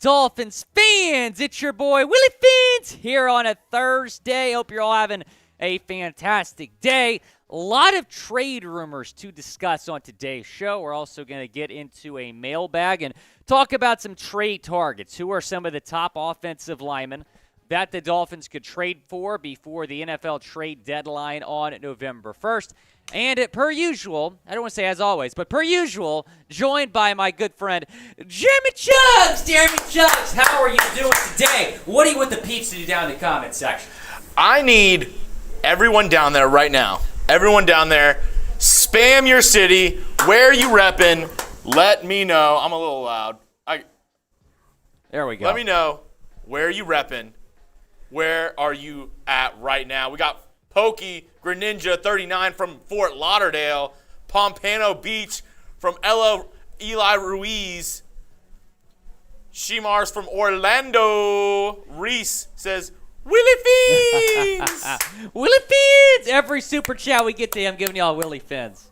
Dolphins fans? It's your boy Willy Fins here on a Thursday. Hope you're all having a fantastic day. A lot of trade rumors to discuss on today's show. We're also going to get into a mailbag and talk about some trade targets. Who are some of the top offensive linemen that the Dolphins could trade for before the NFL trade deadline on November 1st? And per usual, I don't want to say as always, but per usual, joined by my good friend, Jeremy Chugs. Jeremy Chugs, how are you doing today? What do you want the peeps to do down in the comment section? I need everyone down there right now. Everyone down there, spam your city. Where are you repping? Let me know. I'm a little loud. There we go. Let me know. Where are you repping? Where are you at right now? We got Pokey Greninja 39 from Fort Lauderdale, Pompano Beach from Eli Ruiz, Shimars from Orlando. Reese says, Willy Fins! Willy Fins! Every super chat we get to him giving y'all Willy Fins.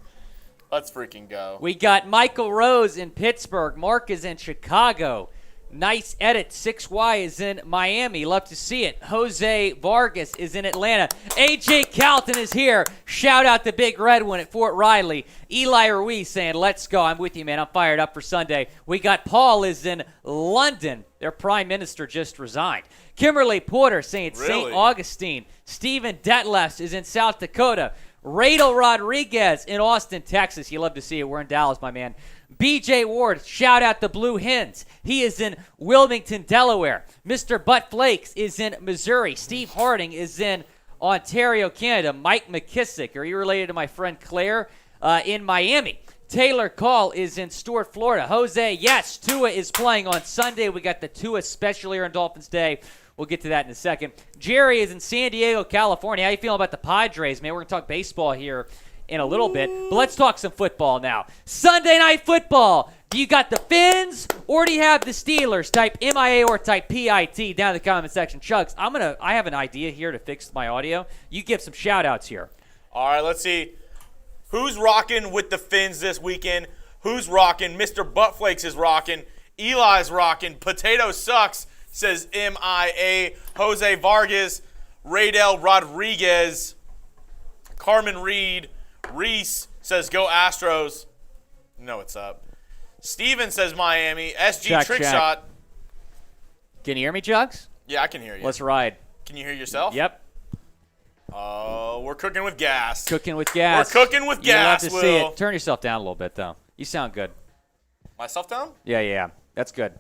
Let's freaking go. We got Michael Rose in Pittsburgh. Mark is in Chicago. Nice edit. 6Y is in Miami. Love to see it. Jose Vargas is in Atlanta. AJ Calton is here. Shout out the Big Red One at Fort Riley. Eli Ruiz saying, let's go. I'm with you, man. I'm fired up for Sunday. We got Paul is in London. Their prime minister just resigned. Kimberly Porter saying St. Augustine. Stephen Detlefs is in South Dakota. Radel Rodriguez in Austin, Texas. You love to see it. We're in Dallas, my man. BJ Ward, shout out the Blue Hens. He is in Wilmington, Delaware. Mr. Butt Flakes is in Missouri. Steve Harding is in Ontario, Canada. Mike McKissick, are you related to my friend Claire, in Miami? Taylor Call is in Stuart, Florida. Jose, yes, Tua is playing on Sunday. We got the Tua special here on Dolphins Day. We'll get to that in a second. Jerry is in San Diego, California. How you feeling about the Padres, man? We're going to talk baseball here in a little bit, but let's talk some football now. Sunday Night Football. Do you got the Fins or do you have the Steelers? Type MIA or type PIT down in the comment section. Chugs, I have an idea here to fix my audio. You give some shout outs here. All right, let's see. Who's rocking with the Fins this weekend? Who's rocking? Mr. Buttflakes is rocking. Eli's rocking. Potato Sucks says MIA. Jose Vargas, Radel Rodriguez, Carmen Reed, Reese says go Astros. No, what's up. Steven says Miami. SG Trick Shot. Can you hear me, Jugs? Yeah, I can hear you. Let's ride. Can you hear yourself? Yep. Oh, we're cooking with gas. Cooking with gas. We're cooking with gas, Will. See it. Turn yourself down a little bit, though. You sound good. Myself down? Yeah. That's good.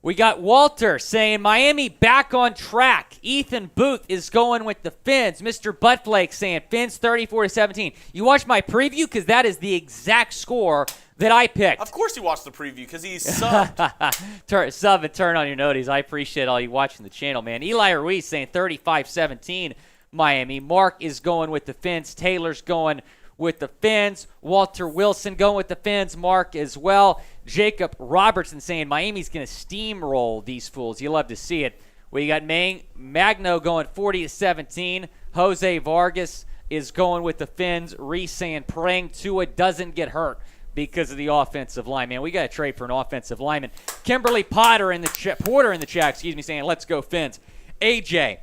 We got Walter saying Miami back on track. Ethan Booth is going with the Fins. Mr. Buttflake saying Fins 34-17. You watched my preview because that is the exact score that I picked. Of course you watched the preview because he's subbed. Sub and turn on your noties. I appreciate all you watching the channel, man. Eli Ruiz saying 35-17 Miami. Mark is going with the Fins. Taylor's going with the Fins. Walter Wilson going with the Fins. Mark as well. Jacob Robertson saying Miami's going to steamroll these fools. You love to see it. We got Magno going 40-17. Jose Vargas is going with the Fins. Reese saying praying Tua doesn't get hurt because of the offensive line. Man, we got to trade for an offensive lineman. Kimberly Porter in the chat, saying let's go Fins. AJ,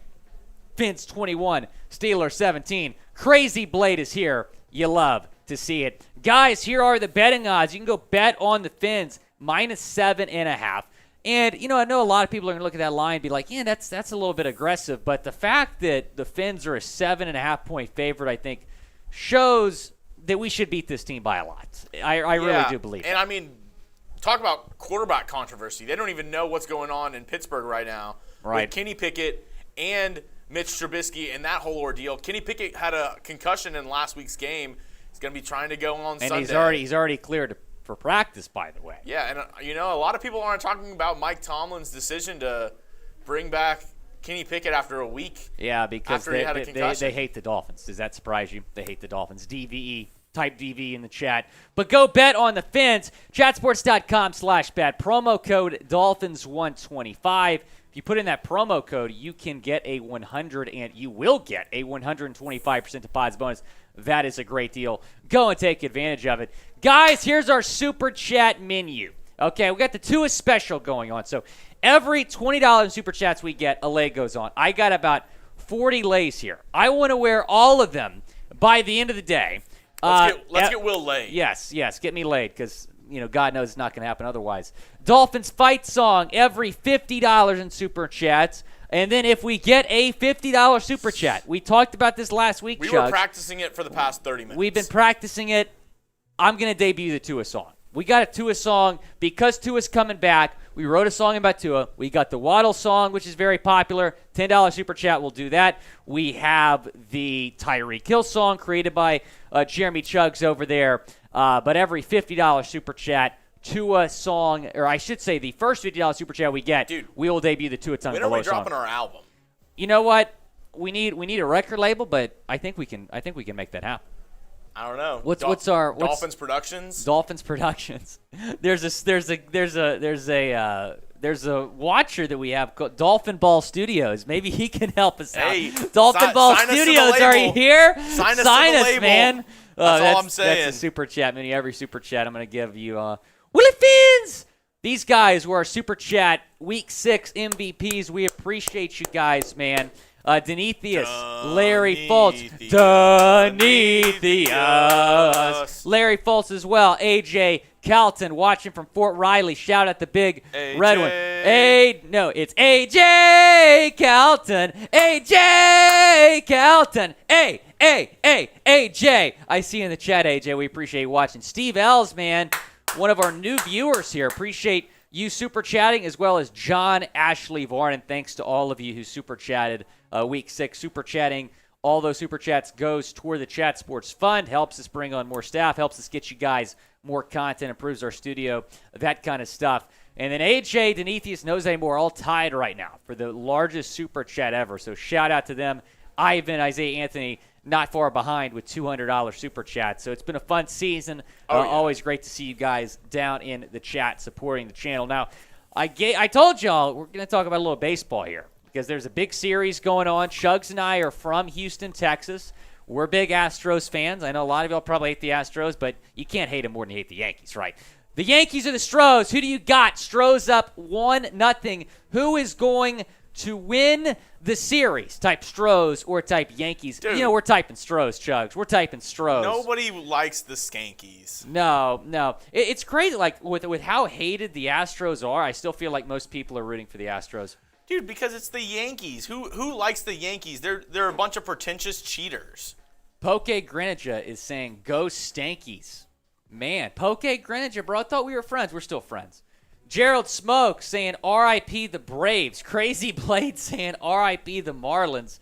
Fins 21, Steelers 17. Crazy Blade is here. You love to see it. Guys, here are the betting odds. You can go bet on the Fins, -7.5. And, I know a lot of people are going to look at that line and be like, yeah, that's a little bit aggressive. But the fact that the Fins are a 7.5-point favorite, I think, shows that we should beat this team by a lot. I really do believe and, talk about quarterback controversy. They don't even know what's going on in Pittsburgh right now. Right. With Kenny Pickett and Mitch Trubisky and that whole ordeal. Kenny Pickett had a concussion in last week's game. He's going to be trying to go on Sunday. And he's already cleared for practice, by the way. Yeah, and a lot of people aren't talking about Mike Tomlin's decision to bring back Kenny Pickett after a week. Yeah, because after he had a concussion. They hate the Dolphins. Does that surprise you? They hate the Dolphins. DVE. Type DV in the chat. But go bet on the Fins. Chatsports.com/bet. Promo code Dolphins125. If you put in that promo code, you can get a 125% deposit bonus. That is a great deal. Go and take advantage of it. Guys, here's our Super Chat menu. Okay, we got the Tua special going on. So every $20 in Super Chats we get, a lay goes on. I got about 40 lays here. I want to wear all of them by the end of the day. Let's get Will laid. Yes, get me laid because, God knows it's not going to happen otherwise. Dolphins fight song, every $50 in Super Chats. And then if we get a $50 Super Chat, we talked about this last week, We were practicing it for the past 30 minutes. We've been practicing it. I'm going to debut the Tua song. We got a Tua song because Tua's coming back. We wrote a song about Tua. We got the Waddle song, which is very popular. $10 Super Chat will do that. We have the Tyreek Hill song created by Jeremy Chuggs over there. But every $50 Super Chat, Tua song, or I should say the first $50 Super Chat we get, we will debut the Tua Tongue Below song. When are we dropping our album? You know what? We need a record label, but I think we can make that happen. I don't know. What's our Dolphins Productions? Dolphins Productions. There's a watcher that we have called Dolphin Ball Studios. Maybe he can help us out. Dolphin Ball Studios, are you here? Sign us, man. That's all I'm saying. That's a super chat. Every super chat I'm going to give you. Willy Fins. These guys were our super chat Week 6 MVPs. We appreciate you guys, man. Denetheus, Larry Fultz, Denetheus, Larry Fultz as well, AJ Calton watching from Fort Riley. Shout out the big red one. It's AJ Calton, AJ Calton, AJ. I see you in the chat, AJ. We appreciate you watching. Steve Ells, man, one of our new viewers here. Appreciate you super chatting, as well as John Ashley Varnon. Thanks to all of you who super chatted Week 6. Super chatting, all those super chats goes toward the Chat Sports Fund, helps us bring on more staff, helps us get you guys more content, improves our studio, that kind of stuff. And then AJ, Denetheus, and Jose Moore all tied right now for the largest super chat ever. So shout out to them. Ivan, Isaiah Anthony, not far behind with $200 super chat. So it's been a fun season. Always great to see you guys down in the chat supporting the channel. Now, I told y'all we're going to talk about a little baseball here because there's a big series going on. Chuggs and I are from Houston, Texas. We're big Astros fans. I know a lot of y'all probably hate the Astros, but you can't hate them more than you hate the Yankees, right? The Yankees or the Stros? Who do you got? Stros up 1-0. Who is going to win the series? Type Stros or type Yankees. Dude, we're typing Stros, Chuggs. We're typing Stros. Nobody likes the Skankies. No. It's crazy. Like with how hated the Astros are, I still feel like most people are rooting for the Astros. Dude, because it's the Yankees. Who likes the Yankees? They're a bunch of pretentious cheaters. Poke Greninja is saying, go Stankies. Man, Poke Greninja, bro, I thought we were friends. We're still friends. Gerald Smoke saying R.I.P. the Braves. Crazy Blade saying R.I.P. the Marlins.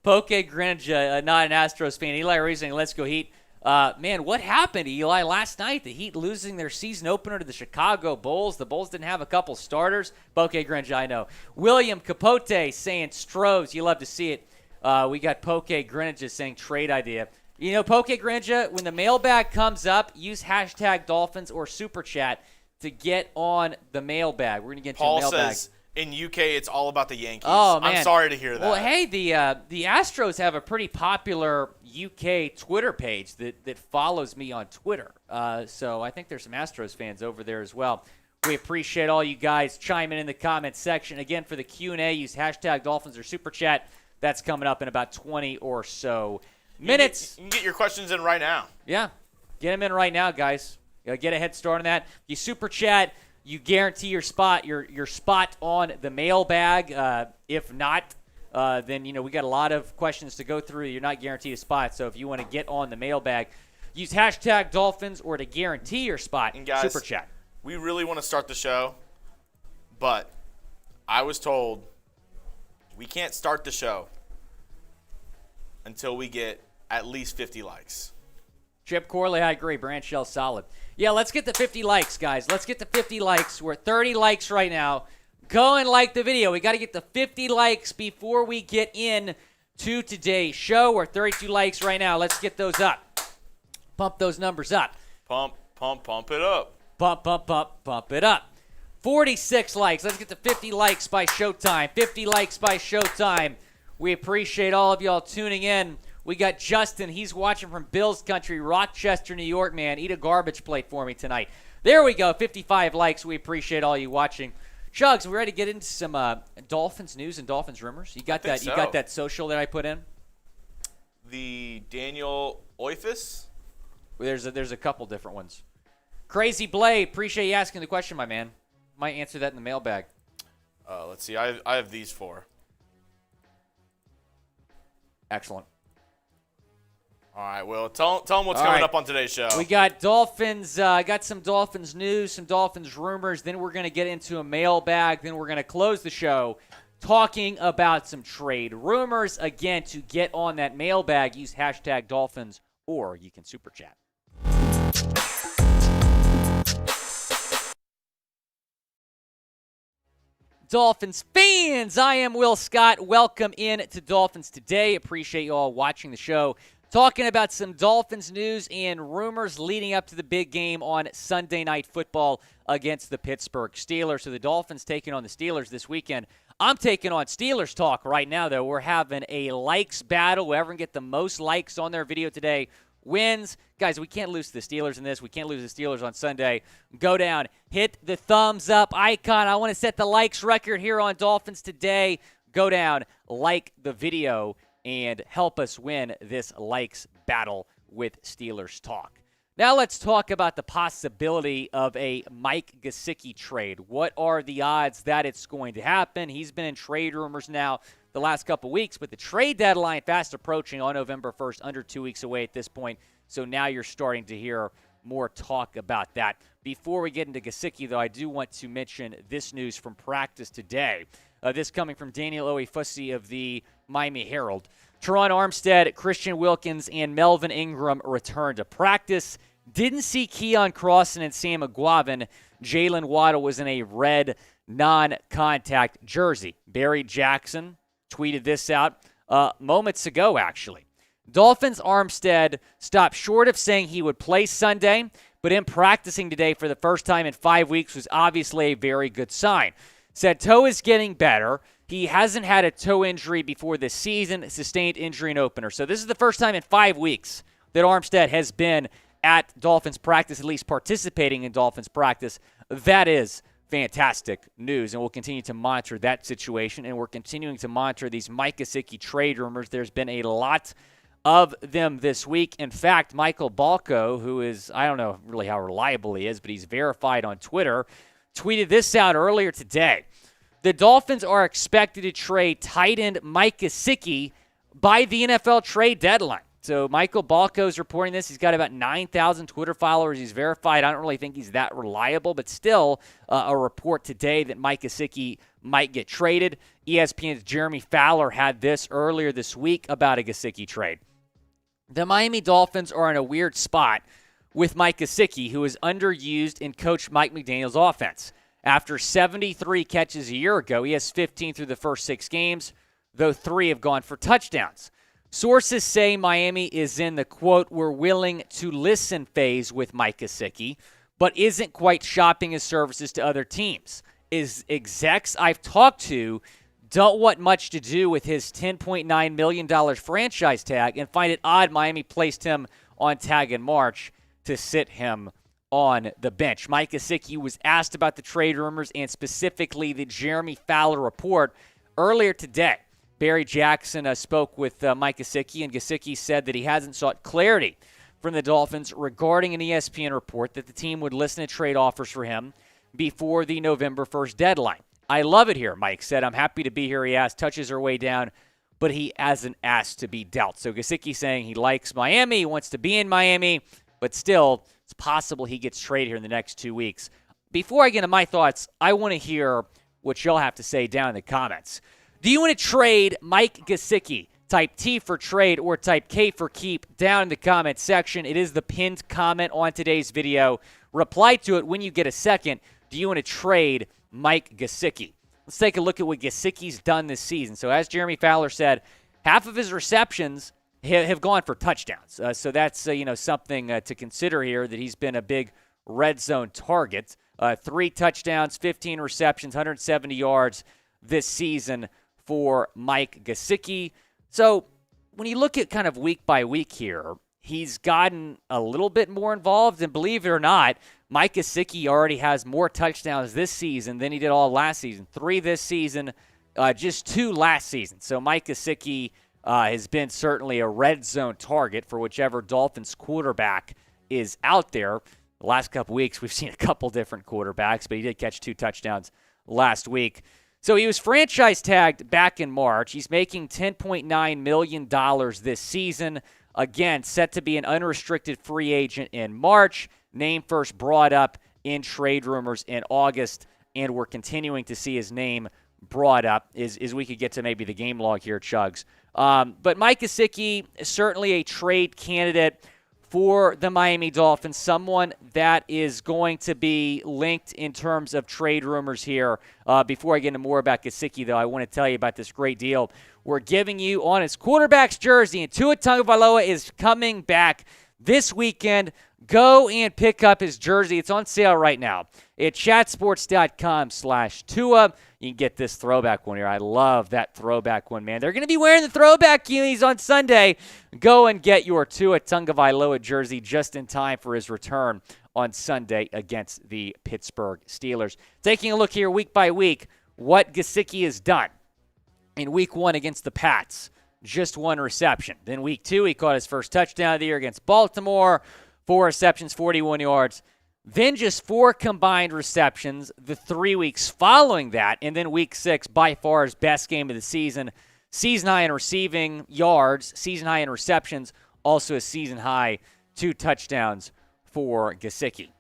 Poke Greninja, not an Astros fan. Eli Reese saying, let's go Heat. Man, what happened to Eli last night? The Heat losing their season opener to the Chicago Bulls. The Bulls didn't have a couple starters. Poke Greninja, I know. William Capote saying Stros. You love to see it. We got Poke Greninja saying trade idea. Poke Greninja, when the mailbag comes up, use hashtag Dolphins or Super Chat to get on the mailbag. We're going to get you a mailbag. Paul says in UK it's all about the Yankees. Oh, man. I'm sorry to hear that. Well, hey, the Astros have a pretty popular UK Twitter page that follows me on Twitter. So I think there's some Astros fans over there as well. We appreciate all you guys chiming in the comments section. Again, for the Q&A, use hashtag Dolphins or Super Chat. That's coming up in about 20 or so minutes. You can get your questions in right now. Yeah, get them in right now, guys. Get a head start on that. You Super Chat, you guarantee your spot on the mailbag. If not, then we got a lot of questions to go through. You're not guaranteed a spot. So if you want to get on the mailbag, use hashtag Dolphins or to guarantee your spot. And guys, Super Chat. We really want to start the show, but I was told we can't start the show until we get at least 50 likes. Chip Corley, I agree. Branch Shell, solid. Yeah, let's get the 50 likes, guys. Let's get the 50 likes. We're at 30 likes right now. Go and like the video. We got to get the 50 likes before we get in to today's show. We're at 32 likes right now. Let's get those up. Pump those numbers up. Pump it up. Pump it up. 46 likes. Let's get to 50 likes by showtime. 50 likes by showtime. We appreciate all of y'all tuning in. We got Justin. He's watching from Bills Country, Rochester, New York, man. Eat a garbage plate for me tonight. There we go. 55 likes. We appreciate all you watching. Chugs, we ready to get into some Dolphins news and Dolphins rumors? You got that? So. You got that social that I put in? The Daniel Oifus? There's a couple different ones. Crazy Blade, appreciate you asking the question, my man. Might answer that in the mailbag. Let's see. I have these four. Excellent. All right, Will. Tell them what's coming up on today's show. We got Dolphins. Got some Dolphins news, some Dolphins rumors. Then we're going to get into a mailbag. Then we're going to close the show talking about some trade rumors. Again, to get on that mailbag, use hashtag Dolphins, or you can super chat. Dolphins fans, I am Will Scott. Welcome in to Dolphins Today. Appreciate you all watching the show. Talking about some Dolphins news and rumors leading up to the big game on Sunday Night Football against the Pittsburgh Steelers. So the Dolphins taking on the Steelers this weekend. I'm taking on Steelers talk right now, though. We're having a likes battle. Whoever can get the most likes on their video today wins. Guys, we can't lose to the Steelers in this. We can't lose the Steelers on Sunday. Go down. Hit the thumbs up icon. I want to set the likes record here on Dolphins Today. Go down, like the video, and help us win this likes battle with Steelers Talk. Now let's talk about the possibility of a Mike Gesicki trade. What are the odds that it's going to happen? He's been in trade rumors now the last couple weeks, but the trade deadline fast approaching on November 1st, under 2 weeks away at this point. So now you're starting to hear more talk about that. Before we get into Gesicki, though, I do want to mention this news from practice today. This coming from Daniel Oifussi of the Miami Herald. Teron Armstead, Christian Wilkins, and Melvin Ingram returned to practice. Didn't see Keon Crossan and Sam McGuavin. Jalen Waddle was in a red non-contact jersey. Barry Jackson tweeted this out moments ago, actually. Dolphins Armstead stopped short of saying he would play Sunday, but him practicing today for the first time in 5 weeks was obviously a very good sign. Said toe is getting better. He hasn't had a toe injury before this season, sustained injury in opener. So this is the first time in 5 weeks that Armstead has been at Dolphins practice, at least participating in Dolphins practice. That is fantastic news, and we'll continue to monitor that situation, and we're continuing to monitor these Mike Gesicki trade rumors. There's been a lot of them this week. In fact, Michael Balco, who is, I don't know really how reliable he is, but he's verified on Twitter, tweeted this out earlier today. The Dolphins are expected to trade tight end Mike Gesicki by the NFL trade deadline. So Michael Balco is reporting this. He's got about 9,000 Twitter followers. He's verified. I don't really think he's that reliable, but still a report today that Mike Gesicki might get traded. ESPN's Jeremy Fowler had this earlier this week about a Gesicki trade. The Miami Dolphins are in a weird spot with Mike Gesicki, who is underused in Coach Mike McDaniel's offense. After 73 catches a year ago, he has 15 through the first 6 games, though 3 have gone for touchdowns. Sources say Miami is in the, quote, we're willing to listen phase with Mike Gesicki, but isn't quite shopping his services to other teams. Execs I've talked to don't want much to do with his $10.9 million franchise tag and find it odd Miami placed him on tag in March to sit him on the bench. Mike Gesicki was asked about the trade rumors and specifically the Jeremy Fowler report earlier today. Barry Jackson spoke with Mike Gesicki, and Gesicki said that he hasn't sought clarity from the Dolphins regarding an ESPN report that the team would listen to trade offers for him before the November 1st deadline. I love it here, Mike said. I'm happy to be here, he asked. Touches are way down, but he hasn't asked to be dealt. So Gesicki saying he likes Miami, he wants to be in Miami, but still, it's possible he gets traded here in the next 2 weeks. Before I get into my thoughts, I want to hear what y'all have to say down in the comments. Do you want to trade Mike Gesicki? Type T for trade or type K for keep down in the comment section. It is the pinned comment on today's video. Reply to it when you get a second. Do you want to trade Mike Gesicki? Let's take a look at what Gesicki's done this season. So as Jeremy Fowler said, half of his receptions have gone for touchdowns. So that's something to consider here, that he's been a big red zone target. 3 touchdowns, 15 receptions, 170 yards this season for Mike Gesicki. So when you look at kind of week by week here, he's gotten a little bit more involved, and believe it or not, Mike Gesicki already has more touchdowns this season than he did all last season. 3 this season, just 2 last season. So Mike Gesicki has been certainly a red zone target for whichever Dolphins quarterback is out there. The last couple weeks, we've seen a couple different quarterbacks, but he did catch 2 touchdowns last week. So he was franchise tagged back in March. He's making $10.9 million this season. Again, set to be an unrestricted free agent in March. Name first brought up in trade rumors in August, and we're continuing to see his name brought up as we could get to maybe the game log here, Chugs. But Mike Gesicki is certainly a trade candidate for the Miami Dolphins, someone that is going to be linked in terms of trade rumors here. Before I get into more about Gesicki, though, I want to tell you about this great deal we're giving you on his quarterback's jersey. And Tua Tagovailoa is coming back this weekend. Go and pick up his jersey. It's on sale right now at chatsports.com/Tua. You can get this throwback one here. I love that throwback one, man. They're going to be wearing the throwback unis on Sunday. Go and get your Tua Tagovailoa jersey just in time for his return on Sunday against the Pittsburgh Steelers. Taking a look here week by week, what Gesicki has done. In week 1 against the Pats, just 1 reception. Then week 2, he caught his first touchdown of the year against Baltimore. 4 receptions, 41 yards. Then just 4 combined receptions the 3 weeks following that. And then week 6, by far his best game of the season. Season high in receiving yards, season high in receptions, also a season high 2 touchdowns for Gesicki.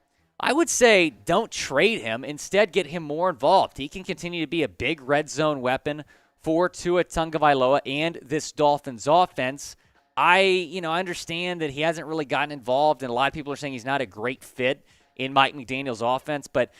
I would say don't trade him. Instead, get him more involved. He can continue to be a big red zone weapon for Tua Tagovailoa and this Dolphins offense. I understand that he hasn't really gotten involved, and a lot of people are saying he's not a great fit in Mike McDaniel's offense, but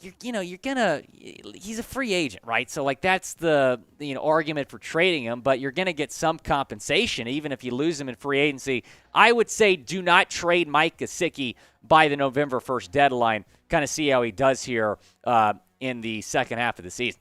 he's a free agent, right? So that's the argument for trading him, but you're gonna get some compensation even if you lose him in free agency. I would say do not trade Mike Gesicki by the November 1st deadline. Kind of see how he does here in the second half of the season.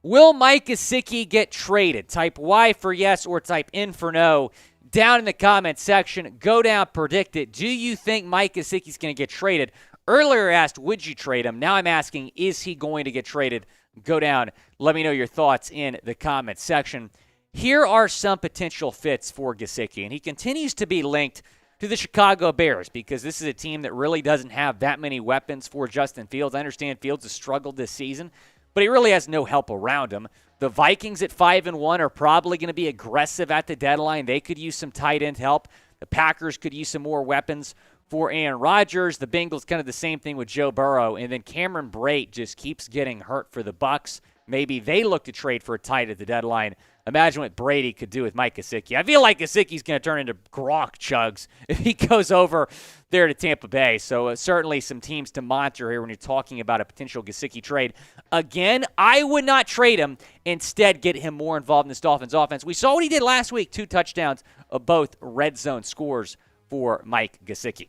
Will Mike Gesicki get traded? Type Y for yes or type N for no. Down in the comments section, go down, predict it. Do you think Mike Gesicki's going to get traded? Earlier I asked, would you trade him? Now I'm asking, is he going to get traded? Go down. Let me know your thoughts in the comments section. Here are some potential fits for Gesicki, and he continues to be linked to the Chicago Bears because this is a team that really doesn't have that many weapons for Justin Fields. I understand Fields has struggled this season, but he really has no help around him. The Vikings at 5-1 are probably going to be aggressive at the deadline. They could use some tight end help. The Packers could use some more weapons for Aaron Rodgers. The Bengals kind of the same thing with Joe Burrow. And then Cameron Brate just keeps getting hurt for the Bucs. Maybe they look to trade for a tight at the deadline. Imagine what Brady could do with Mike Gesicki. I feel like Gesicki's going to turn into Gronk, Chugs, if he goes over there to Tampa Bay. So certainly some teams to monitor here when you're talking about a potential Gesicki trade. Again, I would not trade him. Instead, get him more involved in this Dolphins offense. We saw what he did last week, 2 touchdowns of both red zone scores for Mike Gesicki.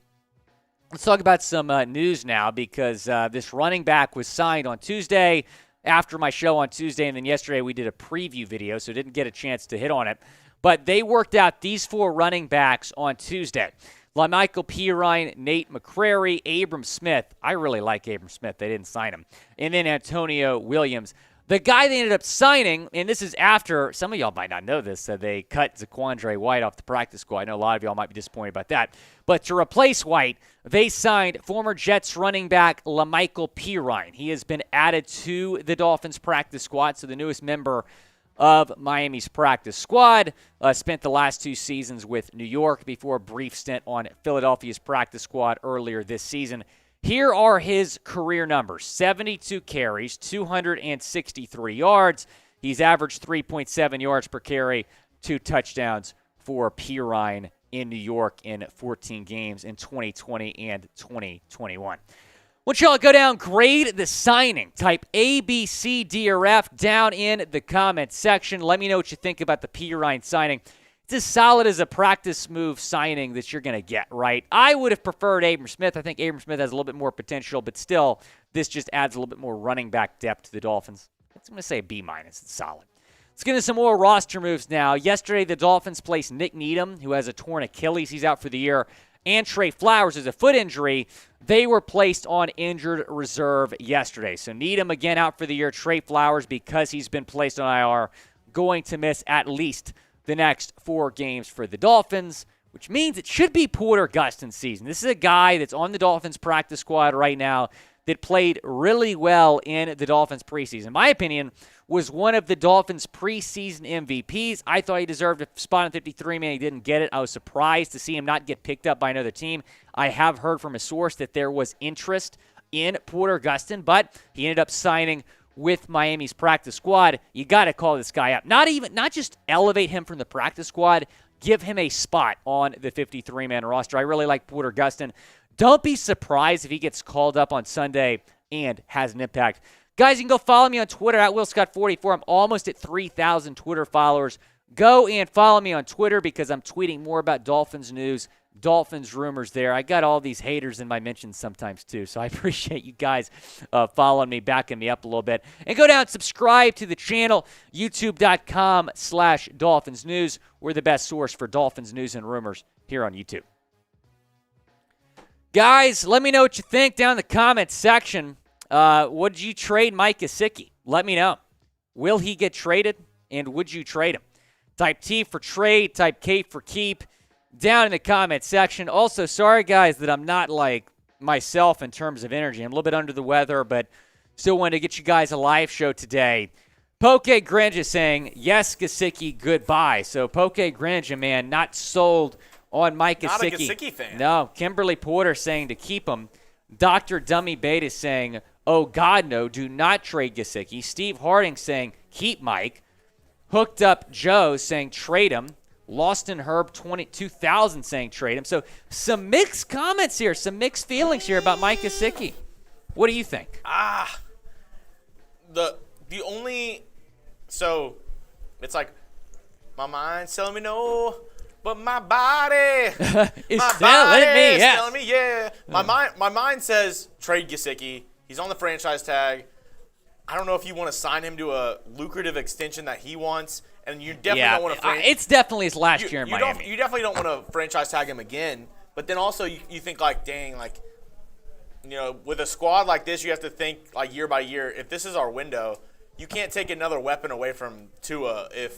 Let's talk about some news now because this running back was signed on Tuesday. After my show on Tuesday, and then yesterday we did a preview video, so didn't get a chance to hit on it. But they worked out these 4 running backs on Tuesday. LaMichael Pirine, Nate McCrary, Abram Smith. I really like Abram Smith. They didn't sign him. And then Antonio Williams. The guy they ended up signing, and this is after, some of y'all might not know this, they cut Zaquandre White off the practice squad. I know a lot of y'all might be disappointed about that. But to replace White, they signed former Jets running back LaMichael Pirine. He has been added to the Dolphins practice squad, so the newest member of Miami's practice squad. Spent the last 2 seasons with New York before a brief stint on Philadelphia's practice squad earlier this season. Here are his career numbers. 72 carries, 263 yards. He's averaged 3.7 yards per carry, 2 touchdowns for Pirine in New York in 14 games in 2020 and 2021. Want y'all to go down, grade the signing. Type A, B, C, D, or F down in the comments section. Let me know what you think about the Pirine signing. It's as solid as a practice move signing that you're going to get, right? I would have preferred Abram Smith. I think Abram Smith has a little bit more potential, but still, this just adds a little bit more running back depth to the Dolphins. I'm going to say B-. It's solid. Let's get into some more roster moves now. Yesterday, the Dolphins placed Nick Needham, who has a torn Achilles. He's out for the year. And Trey Flowers has a foot injury. They were placed on injured reserve yesterday. So Needham again out for the year. Trey Flowers, because he's been placed on IR, going to miss at least the next 4 games for the Dolphins, which means it should be Porter Gustin's season. This is a guy that's on the Dolphins practice squad right now that played really well in the Dolphins preseason. In my opinion, was one of the Dolphins preseason MVPs. I thought he deserved a spot in 53-man. He didn't get it. I was surprised to see him not get picked up by another team. I have heard from a source that there was interest in Porter Gustin, but he ended up signing with Miami's practice squad. You got to call this guy up. Not just elevate him from the practice squad, give him a spot on the 53-man roster. I really like Porter Gustin. Don't be surprised if he gets called up on Sunday and has an impact. Guys, you can go follow me on Twitter at WillScott44. I'm almost at 3,000 Twitter followers. Go and follow me on Twitter because I'm tweeting more about Dolphins news, Dolphins rumors there. I got all these haters in my mentions sometimes too, so I appreciate you guys following me, backing me up a little bit. And go down and subscribe to the channel, youtube.com/Dolphins News. We're the best source for Dolphins news and rumors here on YouTube. Guys, let me know what you think down in the comments section. Would you trade Mike Gesicki? Let me know. Will he get traded, and would you trade him? Type T for trade, type K for keep, down in the comment section. Also, sorry, guys, that I'm not like myself in terms of energy. I'm a little bit under the weather, but still wanted to get you guys a live show today. Poke Grinja saying, yes, Gesicki, goodbye. So Poke Grinja, man, not sold on Mike Gesicki. Not a Gesicki fan. No, Kimberly Porter saying to keep him. Dr. Dummy Beta saying, oh, God, no, do not trade Gesicki. Steve Harding saying, keep Mike. Hooked Up Joe saying, trade him. Lost in Herb 2000 saying, trade him. So some mixed comments here, some mixed feelings here about Mike Gesicki. What do you think? The only – so it's like my mind's telling me no – but my body is telling me, yes. Telling me, yeah. My mind says trade Gesicki. He's on the franchise tag. I don't know if you want to sign him to a lucrative extension that he wants, and you definitely don't want to. It's definitely his last year in Miami. You definitely don't want to franchise tag him again. But then also you think like, dang, like, you know, with a squad like this, you have to think like year by year. If this is our window, you can't take another weapon away from Tua if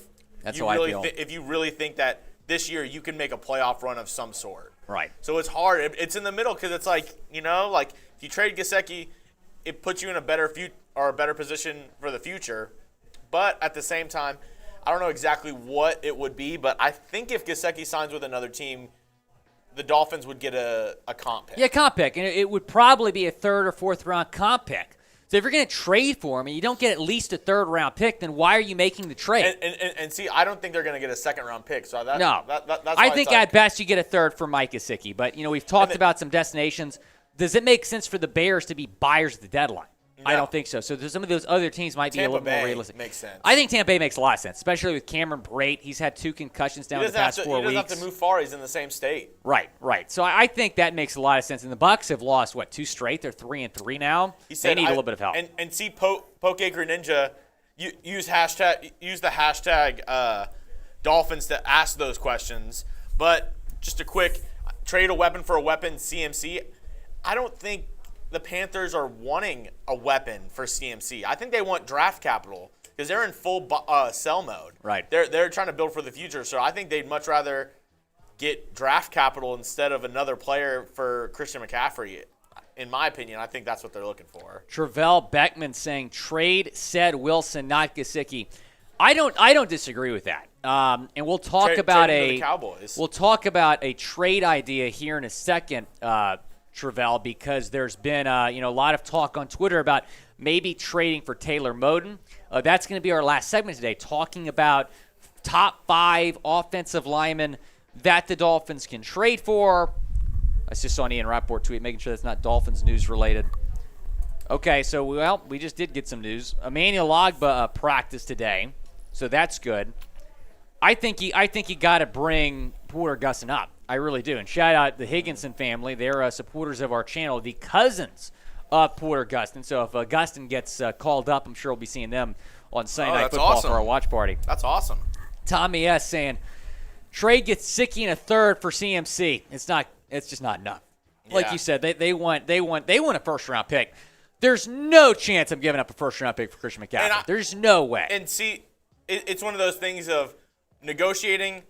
you really think that this year you can make a playoff run of some sort. Right. So it's hard. It's in the middle because it's like, you know, like if you trade Gesicki, it puts you in a better position for the future. But at the same time, I don't know exactly what it would be, but I think if Gesicki signs with another team, the Dolphins would get a comp pick. Yeah, comp pick. And it would probably be a 3rd or 4th round comp pick. So if you're going to trade for him and you don't get at least a 3rd-round pick, then why are you making the trade? And see, I don't think they're going to get a 2nd-round pick. So that's I think at best you get a 3rd for Mike Gesicki. But, you know, we've talked about some destinations. Does it make sense for the Bears to be buyers at the deadline? No. I don't think so. So some of those other teams might be a little more realistic. Makes sense. I think Tampa Bay makes a lot of sense, especially with Cameron Brate. He's had 2 concussions down the past 4 weeks. He doesn't have to move far. He's in the same state. Right. So I think that makes a lot of sense. And the Bucs have lost, 2 straight? They're 3-3 now. They need a little bit of help. And see, Poke Greninja, use the hashtag Dolphins to ask those questions. But just a quick trade a weapon for a weapon, CMC. I don't think the Panthers are wanting a weapon for CMC. I think they want draft capital because they're in full sell mode. Right. They're trying to build for the future. So I think they'd much rather get draft capital instead of another player for Christian McCaffrey. In my opinion, I think that's what they're looking for. Travell Beckman saying trade said Wilson, not Gesicki. I don't disagree with that. And we'll talk about the Cowboys. We'll talk about a trade idea here in a second. Travell, because there's been a lot of talk on Twitter about maybe trading for Taylor Moton. That's going to be our last segment today, talking about top 5 offensive linemen that the Dolphins can trade for. I just saw an Ian Rapport tweet, making sure that's not Dolphins news related. Okay, so we just did get some news. Emmanuel Ogbah practiced today, so that's good. I think you got to bring Porter Gustin up. I really do. And shout out the Higginson family. They're supporters of our channel, the cousins of Porter Gustin. So if Gustin gets called up, I'm sure we'll be seeing them on Sunday Night that's Football awesome. for our watch party. That's awesome. Tommy S. saying, trade Gesicki in a third for CMC. It's just not enough. Like Yeah. you said, they want a first-round pick. There's no chance I'm giving up a first-round pick for Christian McCaffrey. There's no way. And see, it's one of those things of negotiating.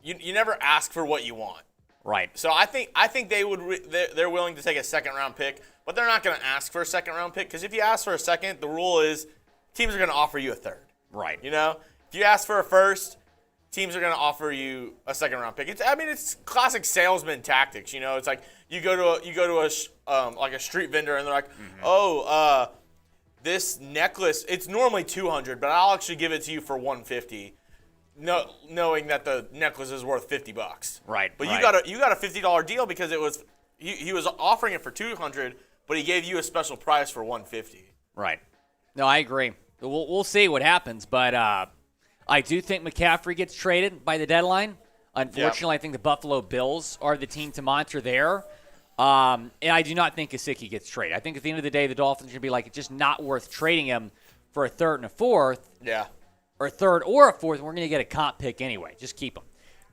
You never ask for what you want. Right. So I think they're willing to take a second-round pick, but they're not going to ask for a second-round pick because if you ask for a second, the rule is teams are going to offer you a third. Right. You know, if you ask for a first, teams are going to offer you a second-round pick. It's classic salesman tactics. You know, it's like you go to like a street vendor and they're like, this necklace, it's normally $200, but I'll actually give it to you for $150. No, knowing that the necklace is worth $50. Right. But right. you got a $50 deal because it was he was offering it for $200, but he gave you a special price for $150. Right. No, I agree. We'll see what happens, but I do think McCaffrey gets traded by the deadline. Unfortunately, I think the Buffalo Bills are the team to monitor there. And I do not think Gesicki gets traded. I think at the end of the day, the Dolphins are going to be like, it's just not worth trading him for a third and a fourth. Yeah. Or a third or a fourth, and we're going to get a comp pick anyway. Just keep them.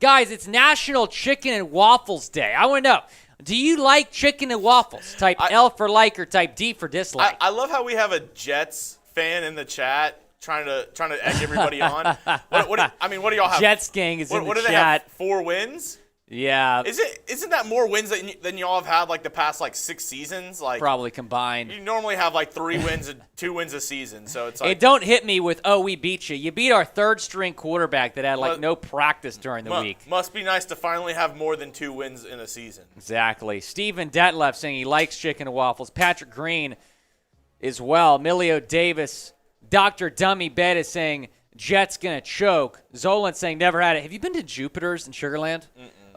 Guys, it's National Chicken and Waffles Day. I want to know, do you like chicken and waffles? Type L for like or type D for dislike. I love how we have a Jets fan in the chat trying to egg everybody on. What do y'all have? Jets gang is in the what do they chat. have? 4 wins? Yeah. Isn't that more wins than y'all have had like the past like 6 seasons? Like probably combined. You normally have like 3 wins and 2 wins a season, so it's like. Hey, don't hit me with we beat you. You beat our third string quarterback that had no practice during the week. Must be nice to finally have more than 2 wins in a season. Exactly. Steven Detlef saying he likes chicken and waffles. Patrick Green as well. Emilio Davis. Dr. Dummy Bed is saying Jets gonna choke. Zolan saying never had it. Have you been to Jupiter's in Sugar Land?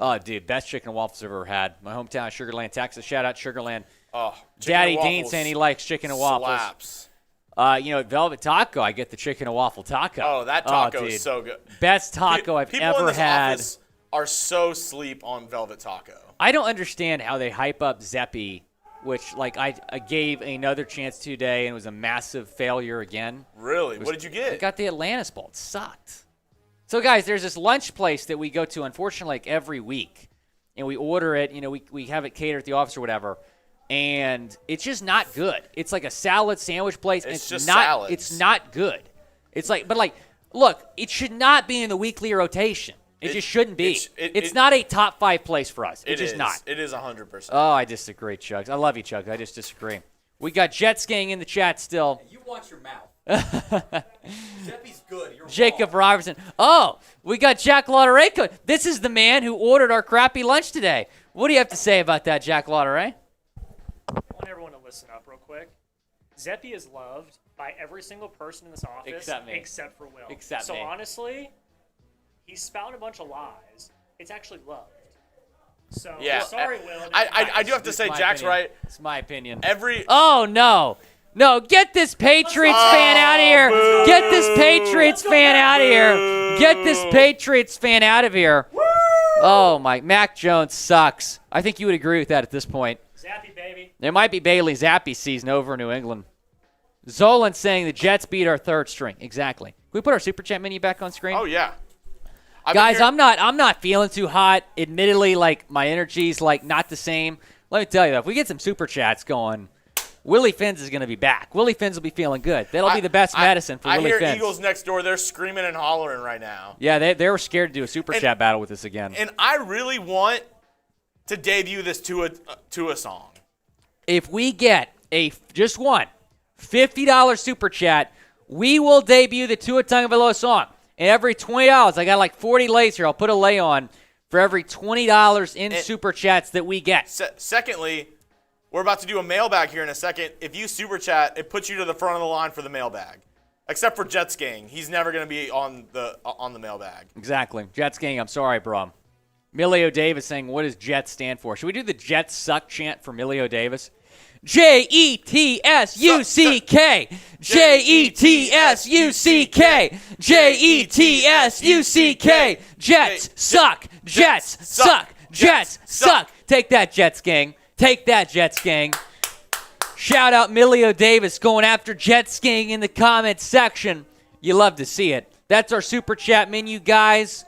Oh, dude, best chicken and waffles I've ever had. My hometown, Sugar Land, Texas. Shout out Sugar Land. Oh, Daddy Dean saying he likes chicken and waffles. Slaps. At Velvet Taco, I get the chicken and waffle taco. Oh, that taco is so good. Best taco I've People ever in this had. office are so sleep on Velvet Taco. I don't understand how they hype up Zeppi, which I gave another chance today and it was a massive failure again. Really? What did you get? I got the Atlantis Bowl. It sucked. So, guys, there's this lunch place that we go to, unfortunately, every week. And we order it. We have it catered at the office or whatever. And it's just not good. It's like a salad sandwich place. It's just not, salads. It's not good. It's look, it should not be in the weekly rotation. It just shouldn't be. It's not a top 5 place for us. It's just not. It is 100%. Oh, I disagree, Chugs. I love you, Chugs. I just disagree. We got Jets gang in the chat still. You watch your mouth. Zeppi's good. You're Jacob wrong. Robertson. Oh, we got Jack Laudereco. This is the man who ordered our crappy lunch today. What do you have to say about that, Jack Laudereco? I want everyone to listen up real quick. Zeppi is loved by every single person in this office Except me. except for Will. Except so me. honestly, he spouted a bunch of lies. It's actually loved. So Yeah. sorry, Will. I do have to say, Jack's right. It's my opinion. Oh, no. No, get this Patriots fan out of here. boo. Get this Patriots fan out of here. Get this Patriots fan out of here. Woo! Oh, my. Mac Jones sucks. I think you would agree with that at this point. Zappy, baby. There might be Bailey Zappi season over in New England. Zolan saying the Jets beat our third string. Exactly. Can we put our Super Chat menu back on screen? Oh, yeah. Guys, I'm not feeling too hot. Admittedly, my energy's not the same. Let me tell you, if we get some Super Chats going, Willy Fins is going to be back. Willy Fins will be feeling good. That'll be the best medicine for Willy Fins. I hear Eagles next door. They're screaming and hollering right now. Yeah, they were scared to do a Super Chat battle with us again. And I really want to debut this Tua song. If we get just one $50 Super Chat, we will debut the Tua Tagovailoa song. And every $20, I got 40 lays here. I'll put a lay on for every $20 in Super Chats that we get. Secondly, we're about to do a mailbag here in a second. If you Super Chat, it puts you to the front of the line for the mailbag. Except for Jets Gang. He's never going to be on the mailbag. Exactly. Jets Gang, I'm sorry, bro. Milio Davis saying, what does Jets stand for? Should we do the Jets suck chant for Milio Davis? J-E-T-S-U-C-K. J-E-T-S-U-C-K. J-E-T-S-U-C-K. Jets suck. Jets suck. Jets suck. Take that, Jets gang. Take that, Jets gang. Shout out Milio Davis going after jet skiing in the comments section. You love to see it. That's our Super Chat menu, guys.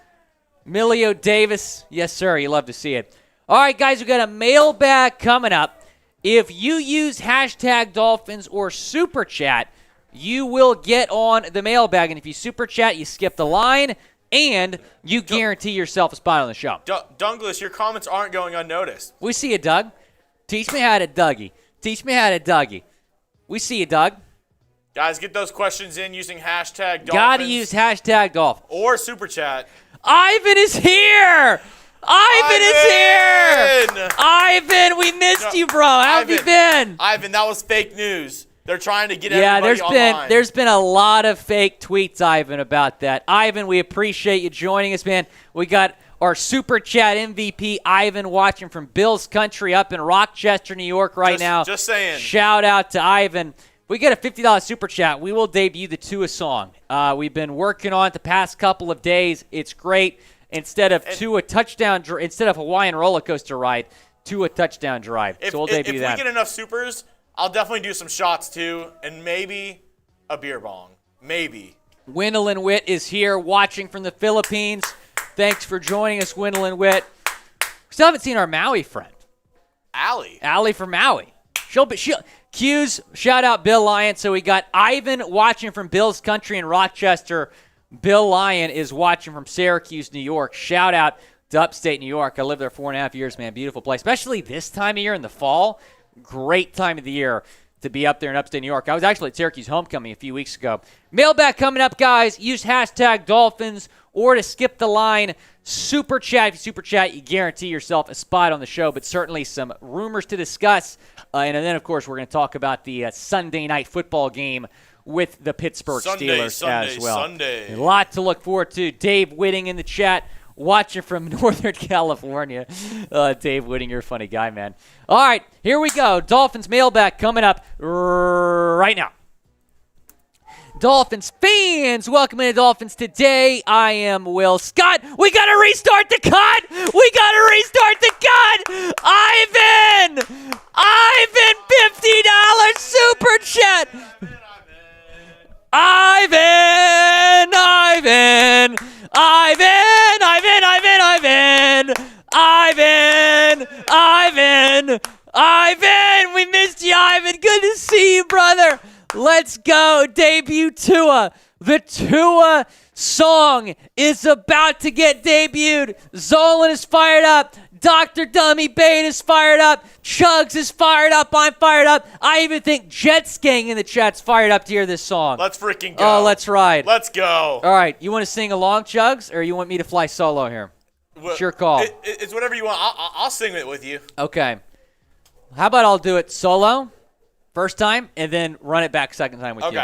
Milio Davis. Yes, sir. You love to see it. All right, guys, we got a mailbag coming up. If you use hashtag Dolphins or Super Chat, you will get on the mailbag. And if you Super Chat, you skip the line, and you guarantee yourself a spot on the show. Douglas, your comments aren't going unnoticed. We see you, Doug. Teach me how to Dougie. Teach me how to Dougie. We see you, Doug. Guys, get those questions in using hashtag Dolphins. Gotta use hashtag Dolphins. Or Super Chat. Ivan is here! Ivan is here! Ivan, we missed you, bro. How have you been? Ivan, that was fake news. They're trying to get everybody online. There's been a lot of fake tweets, Ivan, about that. Ivan, we appreciate you joining us, man. We got our Super Chat MVP, Ivan, watching from Bill's Country up in Rochester, New York now. Just saying. Shout out to Ivan. We get a $50 Super Chat. We will debut the Tua song. We've been working on it the past couple of days. It's great. Instead of Hawaiian roller coaster ride, Tua touchdown drive. So we'll debut that. If we get enough supers, I'll definitely do some shots too, and maybe a beer bong. Maybe. Wendell Witt is here watching from the Philippines. Thanks for joining us, Wendell Witt. Still haven't seen our Maui friend. Allie from Maui. Q's, shout out Bill Lyon. So we got Ivan watching from Bill's Country in Rochester. Bill Lyon is watching from Syracuse, New York. Shout out to upstate New York. I lived there 4.5 years, man. Beautiful place, especially this time of year in the fall. Great time of the year to be up there in upstate New York. I was actually at Syracuse homecoming a few weeks ago. Mailbag coming up, guys. Use hashtag Dolphins or to skip the line. Super Chat. If you Super Chat, you guarantee yourself a spot on the show, but certainly some rumors to discuss. And then, of course, we're going to talk about the Sunday night football game with the Pittsburgh Steelers as well. A lot to look forward to. Dave Whitting in the chat, watching from Northern California. Dave Whitting, you're a funny guy, man. All right, here we go. Dolphins mailbag coming up right now. Dolphins fans, welcome to Dolphins Today. I am Will Scott. We got to restart the cut. Ivan, $50 Super Chat. Ivan, we missed you, Ivan. Good to see you, brother. Let's go. Debut Tua. The Tua song is about to get debuted. Zolan is fired up. Dr. Dummy Bait is fired up. Chugs is fired up. I'm fired up. I even think Jets Gang in the chat's fired up to hear this song. Let's freaking go. Oh, let's ride. Let's go. All right. You want to sing along, Chugs, or you want me to fly solo here? It's your call. It's whatever you want. I'll sing it with you. Okay. How about I'll do it solo first time and then run it back second time with you.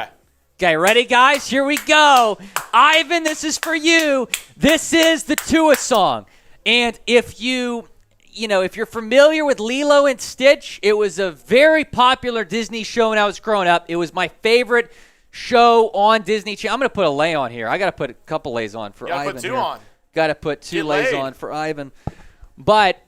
Okay, ready, guys? Here we go. Ivan, this is for you. This is the Tua song. And if you're familiar with Lilo and Stitch, it was a very popular Disney show when I was growing up. It was my favorite show on Disney Channel. I'm going to put a lay on here. I got to put a couple lays on for Ivan. Put two on. Got to put two lays on for Ivan. But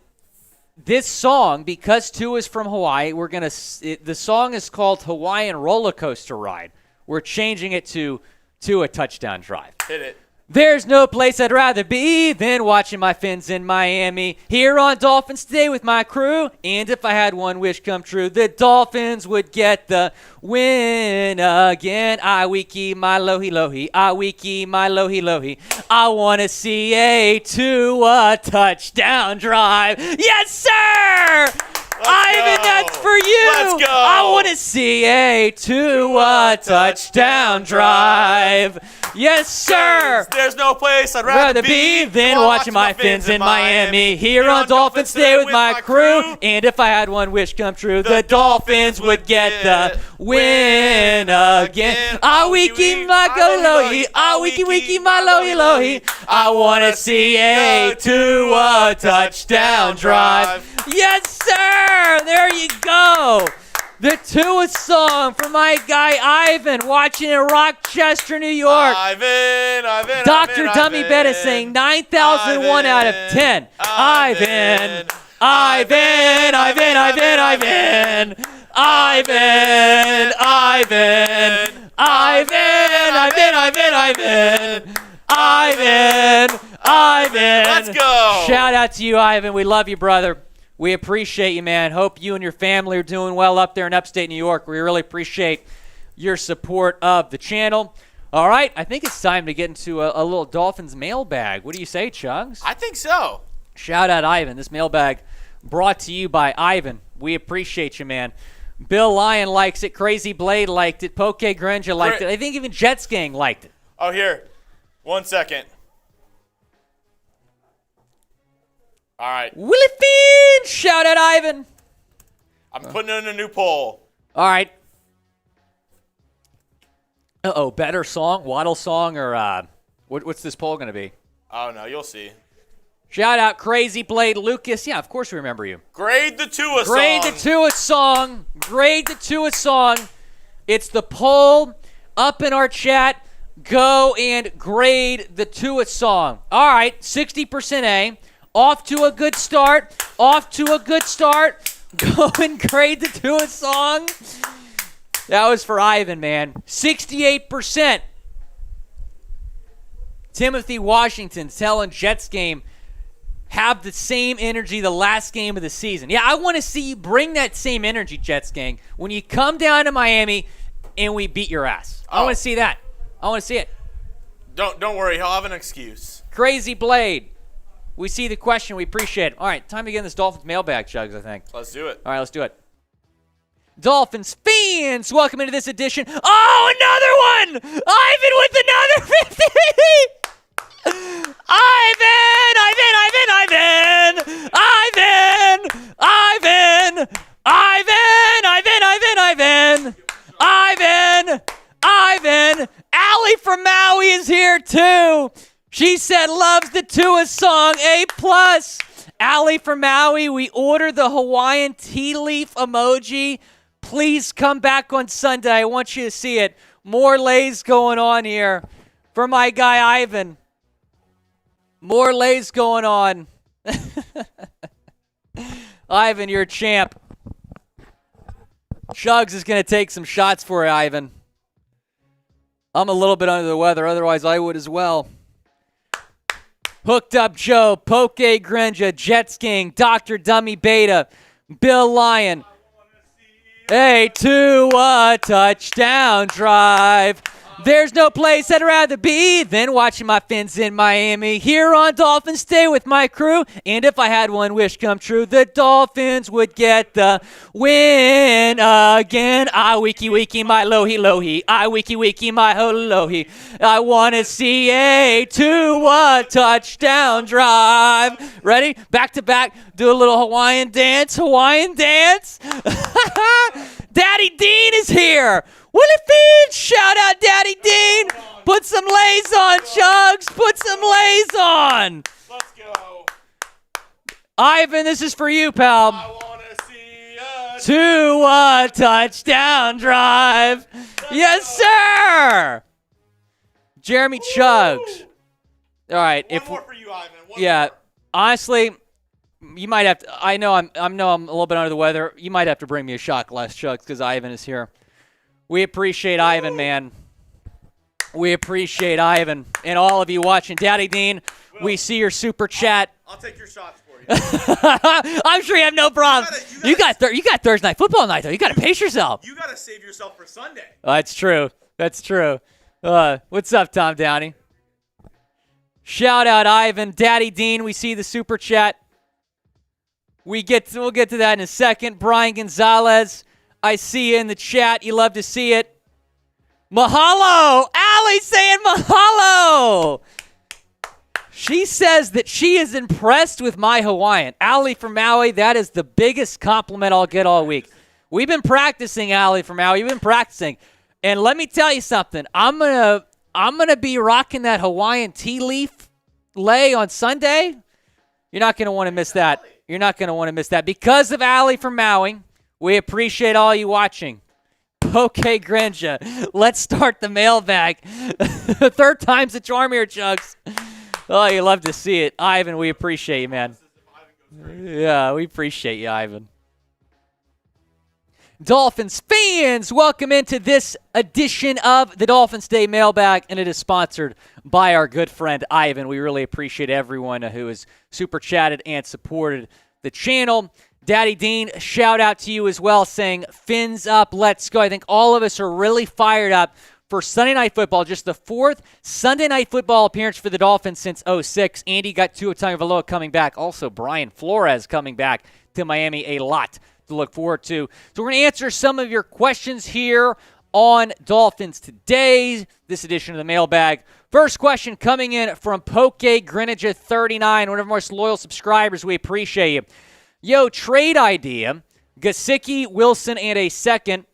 this song, because Tua is from Hawaii, the song is called Hawaiian Roller Coaster Ride. We're changing it to a touchdown drive. Hit it. There's no place I'd rather be than watching my Fins in Miami. Here on Dolphins Today with my crew. And if I had one wish come true, the Dolphins would get the win again. Awiki my lohi lohi. Awiki my lohi lohi. I want to see a Tua touchdown drive. Yes, sir! Ivan, that's for you. Let's go. I want to see a Tua touchdown drive. Yes, sir. There's no place I'd rather be than watching my Fins in Miami. Here on Dolphins Day with my crew. And if I had one wish come true, the Dolphins would get the win again. Awiki makalohi, awiki wiki malohi lohi. I want to see a Tua touchdown drive. Yes, sir. There you go. The Tua song for my guy Ivan watching in Rochester, New York. Ivan. Dr. Dummy Betta saying 9,001 out of 10. Ivan. Ivan, Ivan, Ivan, Ivan, Ivan, Ivan, Ivan, Ivan. Let's go. Shout out to you, Ivan. We love you, brother. We appreciate you, man. Hope you and your family are doing well up there in upstate New York. We really appreciate your support of the channel. All right, I think it's time to get into a little Dolphins mailbag. What do you say, Chugs? I think so. Shout out Ivan. This mailbag brought to you by Ivan. We appreciate you, man. Bill Lyon likes it. Crazy Blade liked it. Poke Grinja liked it. I think even Jets Gang liked it. Oh, here. 1 second. All right. Willy Fins! Shout out Ivan. I'm putting in a new poll. All right. Uh-oh, better song, Waddle song, or what's this poll going to be? Oh, no, you'll see. Shout out Crazy Blade Lucas. Yeah, of course we remember you. Grade the Tua song. Grade the Tua song. Grade the Tua song. It's the poll up in our chat. Go and grade the Tua song. All right, 60% A. Off to a good start. Off to a good start. Go and grade the Tua song. That was for Ivan, man. 68%. Timothy Washington telling Jets game, have the same energy the last game of the season. Yeah, I want to see you bring that same energy, Jets gang, when you come down to Miami and we beat your ass. I want to see that. I want to see it. Don't worry, he'll have an excuse. Crazy Blade. We see the question. We appreciate it. All right, time to get in this Dolphins mailbag, Chugs, I think. Let's do it. All right, let's do it. Dolphins fans, welcome into this edition. Oh, another one! Ivan with another 50! Ivan! Ivan! Ivan! Ivan! Ivan! Ivan! Ivan! Ivan! Ivan! Ivan! Ivan! Allie from Maui is here too. She said loves the Tua song, A+. Allie from Maui, we ordered the Hawaiian tea leaf emoji. Please come back on Sunday. I want you to see it. More lays going on here for my guy Ivan. More lays going on. Ivan, you're a champ. Chugs is going to take some shots for you, Ivan. I'm a little bit under the weather. Otherwise, I would as well. Hooked Up Joe, Poke Grinja, Jets King, Dr. Dummy Beta, Bill Lyon. Hey, to a touchdown drive. There's no place I'd rather be than watching my Fins in Miami. Here on Dolphins, stay with my crew. And if I had one wish come true, the Dolphins would get the win again. I wiki my lohi lohi. I wiki my holohi. I want to see a 2 touchdown drive. Ready? Back to back. Do a little Hawaiian dance. Hawaiian dance. Daddy Dean is here. Willy Fins, shout out Daddy Dean. Put some lays on, Chugs. Put some lays on. Let's go. Ivan, this is for you, pal. I want to see us. 2 touchdown drive. Yes, sir. Jeremy Chugs. All right. One more for you, Ivan. One more. Honestly, you might have to. I know I'm a little bit under the weather. You might have to bring me a shot glass, Chugs, because Ivan is here. We appreciate Ivan, man. We appreciate Ivan and all of you watching. Daddy Dean, we see your super chat. I'll take your shots for you. I'm sure you have no problem. You got Thursday night football night, though. You got to pace yourself. You got to save yourself for Sunday. That's true. That's true. What's up, Tom Downey? Shout out Ivan. Daddy Dean, we see the super chat. We'll get to that in a second. Brian Gonzalez, I see you in the chat. You love to see it. Mahalo! Allie saying mahalo! She says that she is impressed with my Hawaiian. Allie from Maui, that is the biggest compliment I'll get all week. We've been practicing, Allie from Maui. We've been practicing. And let me tell you something. I'm gonna be rocking that Hawaiian tea leaf lay on Sunday. You're not going to want to miss that. You're not going to want to miss that. Because of Allie from Maui, we appreciate all you watching. Okay, Grinja, let's start the mailbag. Third time's the charm here, Chugs. Oh, you love to see it. Ivan, we appreciate you, man. Yeah, we appreciate you, Ivan. Dolphins fans, welcome into this edition of the Dolphins Day Mailbag, and it is sponsored by our good friend Ivan. We really appreciate everyone who has super chatted and supported the channel. Daddy Dean, shout out to you as well, saying, Fins up, let's go. I think all of us are really fired up for Sunday Night Football, just the fourth Sunday Night Football appearance for the Dolphins since 2006. Andy got Tua Tagovailoa coming back. Also, Brian Flores coming back to Miami. A lot to look forward to. So we're going to answer some of your questions here on Dolphins Today, this edition of the Mailbag. First question coming in from Poke Greenwich 39, one of our most loyal subscribers. We appreciate you. Yo, trade idea, Gesicki, Wilson, and a second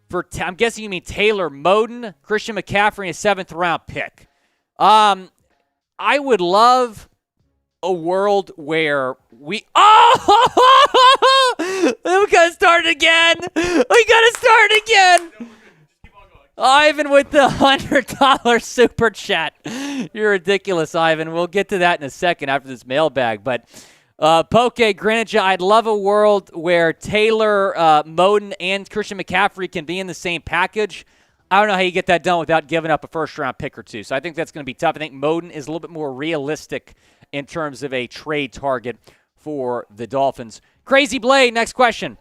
for, I'm guessing you mean Taylor Moton, Christian McCaffrey, and a seventh-round pick. I would love a world where we... Oh! We got to start again. Ivan with the $100 super chat. You're ridiculous, Ivan. We'll get to that in a second after this mailbag. But Poke Greenwich, I'd love a world where Taylor, Moton, and Christian McCaffrey can be in the same package. I don't know how you get that done without giving up a first-round pick or two. So I think that's going to be tough. I think Moton is a little bit more realistic in terms of a trade target for the Dolphins. Crazy Blade, next question.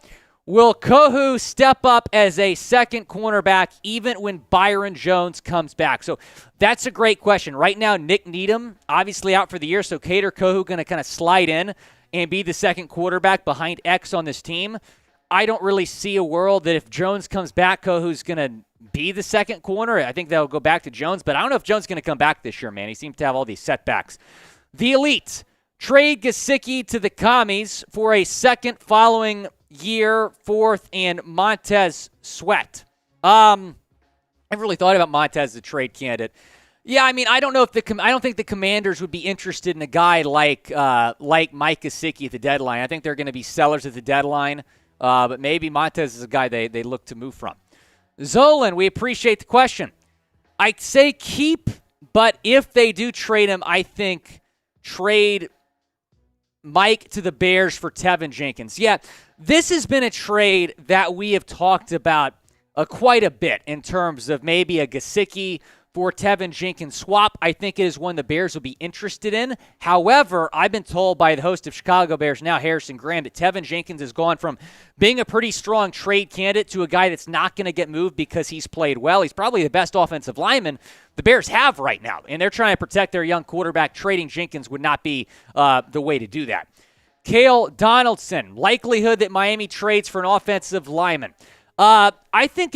Will Kohu step up as a second cornerback even when Byron Jones comes back? So that's a great question. Right now, Nick Needham, obviously out for the year, so Kader Kohu going to kind of slide in and be the second quarterback behind X on this team. I don't really see a world that if Jones comes back, Kohu's going to be the second corner. I think they'll go back to Jones, but I don't know if Jones is going to come back this year, man. He seems to have all these setbacks. The Elite, trade Gesicki to the Commies for a second following year, fourth, and Montez Sweat. I've really thought about Montez as a trade candidate. Yeah, I mean, I don't know if I don't think the Commanders would be interested in a guy like Mike Gesicki at the deadline. I think they're going to be sellers at the deadline, but maybe Montez is a guy they look to move from. Zolan, we appreciate the question. I'd say keep, but if they do trade him, I think trade Mike to the Bears for Tevin Jenkins. Yeah, this has been a trade that we have talked about quite a bit in terms of maybe a Gesicki for Tevin Jenkins swap. I think it is one the Bears will be interested in. However, I've been told by the host of Chicago Bears now, Harrison Graham, that Tevin Jenkins has gone from being a pretty strong trade candidate to a guy that's not going to get moved because he's played well. He's probably the best offensive lineman the Bears have right now, and they're trying to protect their young quarterback. Trading Jenkins would not be the way to do that. Cale Donaldson, likelihood that Miami trades for an offensive lineman. I think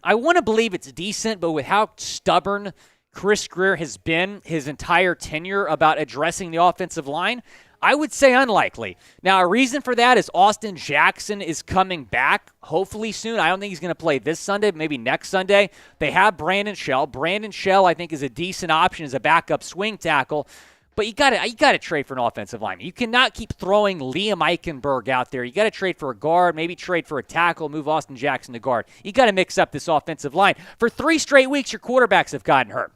I want to believe it's decent, but with how stubborn Chris Greer has been his entire tenure about addressing the offensive line, I would say unlikely. Now, a reason for that is Austin Jackson is coming back, hopefully soon. I don't think he's going to play this Sunday, but maybe next Sunday. They have Brandon Shell. Brandon Shell, I think, is a decent option as a backup swing tackle. But you got to trade for an offensive lineman. You cannot keep throwing Liam Eichenberg out there. You got to trade for a guard, maybe trade for a tackle, move Austin Jackson to guard. You got to mix up this offensive line. For 3 straight weeks, your quarterbacks have gotten hurt.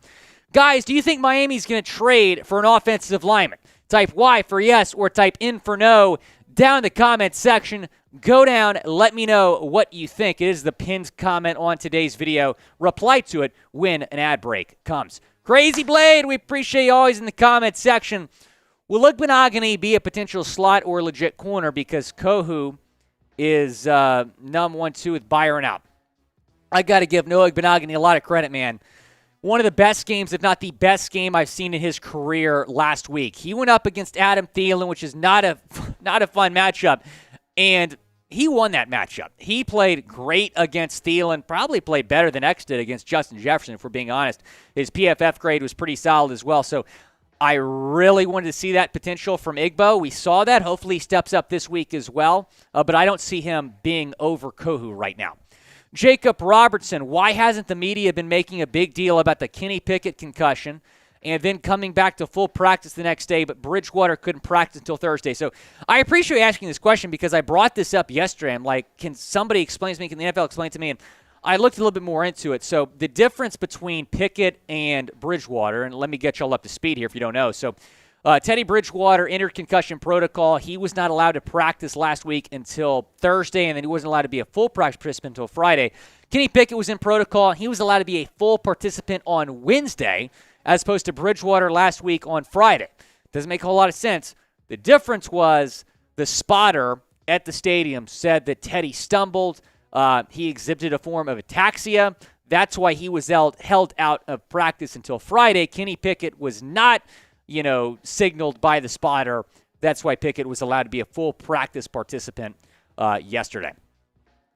Guys, do you think Miami's going to trade for an offensive lineman? Type Y for yes or type N for no down in the comment section. Go down, let me know what you think. It is the pinned comment on today's video. Reply to it when an ad break comes. Crazy Blade, we appreciate you always in the comment section. Will Igbenogany be a potential slot or legit corner because Kohu is num 1-2 with Byron out? I got to give Noah Igbenogany a lot of credit, man. One of the best games, if not the best game I've seen in his career last week. He went up against Adam Thielen, which is not a fun matchup, and he won that matchup. He played great against Thielen, probably played better than X did against Justin Jefferson, if we're being honest. His PFF grade was pretty solid as well, so I really wanted to see that potential from Igbo. We saw that. Hopefully he steps up this week as well, but I don't see him being over Kohu right now. Jacob Robertson, why hasn't the media been making a big deal about the Kenny Pickett concussion and then coming back to full practice the next day, but Bridgewater couldn't practice until Thursday? So I appreciate you asking this question because I brought this up yesterday. I'm like, can somebody explain to me, can the NFL explain to me? And I looked a little bit more into it. So the difference between Pickett and Bridgewater, and let me get y'all up to speed here if you don't know. So Teddy Bridgewater entered concussion protocol. He was not allowed to practice last week until Thursday, and then he wasn't allowed to be a full practice participant until Friday. Kenny Pickett was in protocol. He was allowed to be a full participant on Wednesday as opposed to Bridgewater last week on Friday. Doesn't make a whole lot of sense. The difference was the spotter at the stadium said that Teddy stumbled. He exhibited a form of ataxia. That's why he was held out of practice until Friday. Kenny Pickett was not, signaled by the spotter. That's why Pickett was allowed to be a full practice participant yesterday.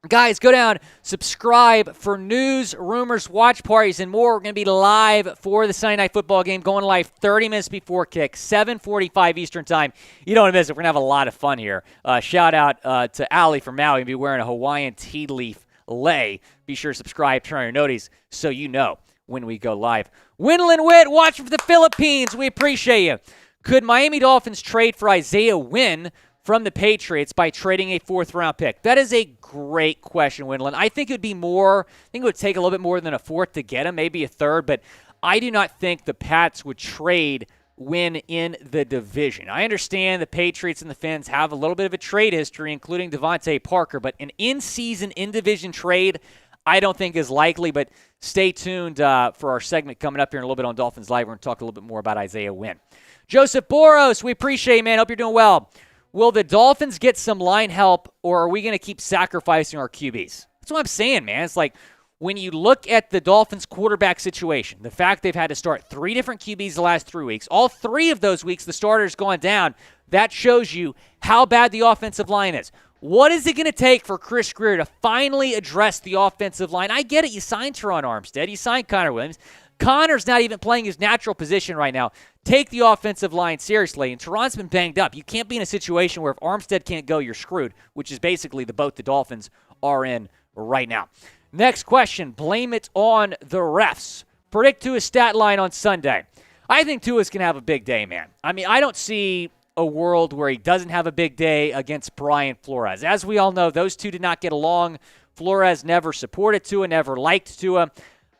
Guys, go down, subscribe for news, rumors, watch parties, and more. We're going to be live for the Sunday Night Football game, going live 30 minutes before kick, 7:45 Eastern Time. You don't want to miss it. We're going to have a lot of fun here. Shout out to Allie from Maui. He'll be wearing a Hawaiian tea leaf lei. Be sure to subscribe, turn on your notice so you know when we go live. Winland Witt, watching for the Philippines. We appreciate you. Could Miami Dolphins trade for Isaiah Wynn from the Patriots by trading a 4th-round pick? That is a great question, Winland. I think it would take a little bit more than a 4th to get him, maybe a 3rd, but I do not think the Pats would trade Wynn in the division. I understand the Patriots and the Fins have a little bit of a trade history, including Devontae Parker, but an in-season, in-division trade I don't think is likely, but stay tuned for our segment coming up here in a little bit on Dolphins Live. We're going to talk a little bit more about Isaiah Wynn. Joseph Boros, we appreciate you, man. Hope you're doing well. Will the Dolphins get some line help, or are we going to keep sacrificing our QBs? That's what I'm saying, man. It's like when you look at the Dolphins quarterback situation, the fact they've had to start 3 different QBs the last 3 weeks, all 3 of those weeks the starter's gone down, that shows you how bad the offensive line is. What is it going to take for Chris Grier to finally address the offensive line? I get it. You signed Teron Armstead. You signed Connor Williams. Connor's not even playing his natural position right now. Take the offensive line seriously. And Teron's been banged up. You can't be in a situation where if Armstead can't go, you're screwed, which is basically the boat the Dolphins are in right now. Next question. Blame it on the refs. Predict Tua's stat line on Sunday. I think Tua's going to have a big day, man. I mean, I don't see a world where he doesn't have a big day against Brian Flores. As we all know, those two did not get along. Flores never supported Tua, never liked Tua.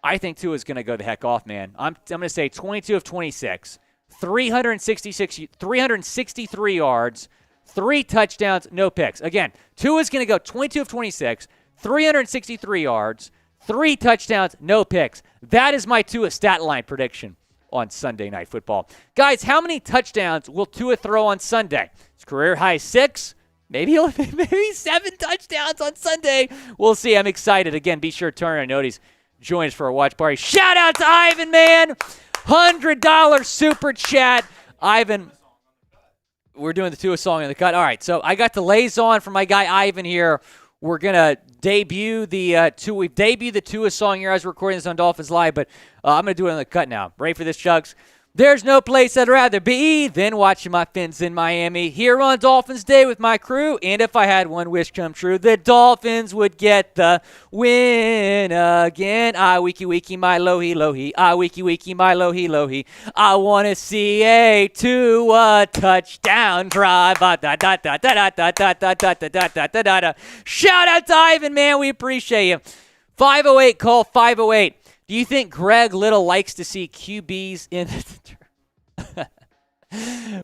I think Tua's going to go the heck off, man. I'm going to say 22 of 26, 363 yards, 3 touchdowns, no picks. Again, Tua's going to go 22 of 26, 363 yards, 3 touchdowns, no picks. That is my Tua stat line prediction on Sunday Night Football. Guys, how many touchdowns will Tua throw on Sunday? His career high 6. Maybe 7 touchdowns on Sunday. We'll see. I'm excited. Again, be sure to turn on notice. Join us for a watch party. Shout out to Ivan, man. $100 super chat. Ivan, we're doing the Tua song in the cut. All right, so I got the lays on from my guy Ivan here. We're going to debut the Tua song here as we're recording this on Dolphins Live, but I'm going to do it on the cut now. Ready for this, Chugs? There's no place I'd rather be than watching my Fins in Miami here on Dolphins Day with my crew. And if I had one wish come true, the Dolphins would get the win again. Ah, wiki wiki my lohi lohi. Ah, wiki wiki my lohi lohi. I want to see a Tua touchdown drive. Shout out to Ivan, man. We appreciate you. 508, call 508. Do you think Greg Little likes to see QBs in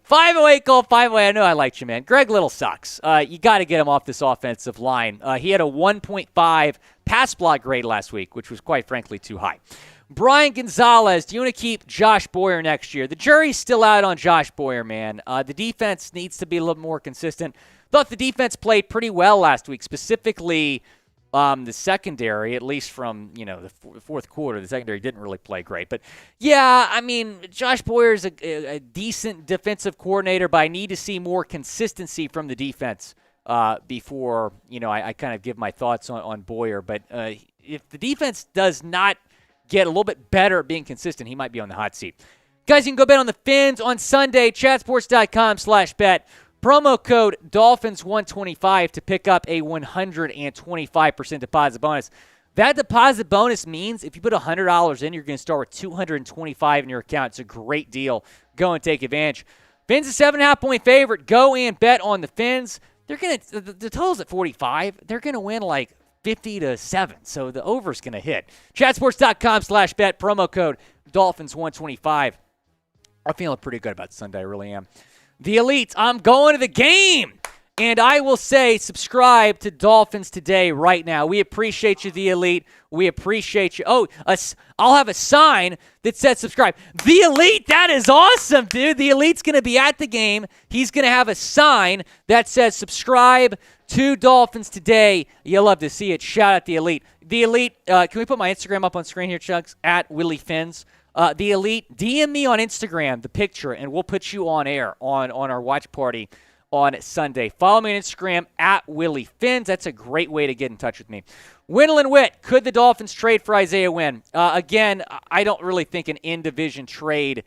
508, call 508. I know I liked you, man. Greg Little sucks. You got to get him off this offensive line. He had a 1.5 pass block grade last week, which was quite frankly too high. Brian Gonzalez, do you want to keep Josh Boyer next year? The jury's still out on Josh Boyer, man. The defense needs to be a little more consistent. Thought the defense played pretty well last week, specifically the secondary, at least from, the fourth quarter. The secondary didn't really play great. But, yeah, I mean, Josh Boyer is a decent defensive coordinator, but I need to see more consistency from the defense before, I kind of give my thoughts on Boyer. But if the defense does not get a little bit better at being consistent, he might be on the hot seat. Guys, you can go bet on the Fins on Sunday, chatsports.com/bet. Promo code Dolphins125 to pick up a 125% deposit bonus. That deposit bonus means if you put $100 in, you're going to start with $225 in your account. It's a great deal. Go and take advantage. Fins a 7.5-point favorite. Go and bet on the Fins. They're going to the total's at 45. They're going to win like 50-7. So the over's going to hit. Chatsports.com/bet. Promo code Dolphins125. I'm feeling pretty good about Sunday. I really am. The Elite, I'm going to the game. And I will say, subscribe to Dolphins Today right now. We appreciate you, The Elite. We appreciate you. Oh, I'll have a sign that says subscribe. The Elite, that is awesome, dude. The Elite's going to be at the game. He's going to have a sign that says subscribe to Dolphins Today. You'll love to see it. Shout out The Elite. The Elite, can we put my Instagram up on screen here, Chugs? At Willy Fins. The Elite, DM me on Instagram, the picture, and we'll put you on air on our watch party on Sunday. Follow me on Instagram at Willy Fins. That's a great way to get in touch with me. Winnell and Witt, could the Dolphins trade for Isaiah Wynn? Again, I don't really think an in-division trade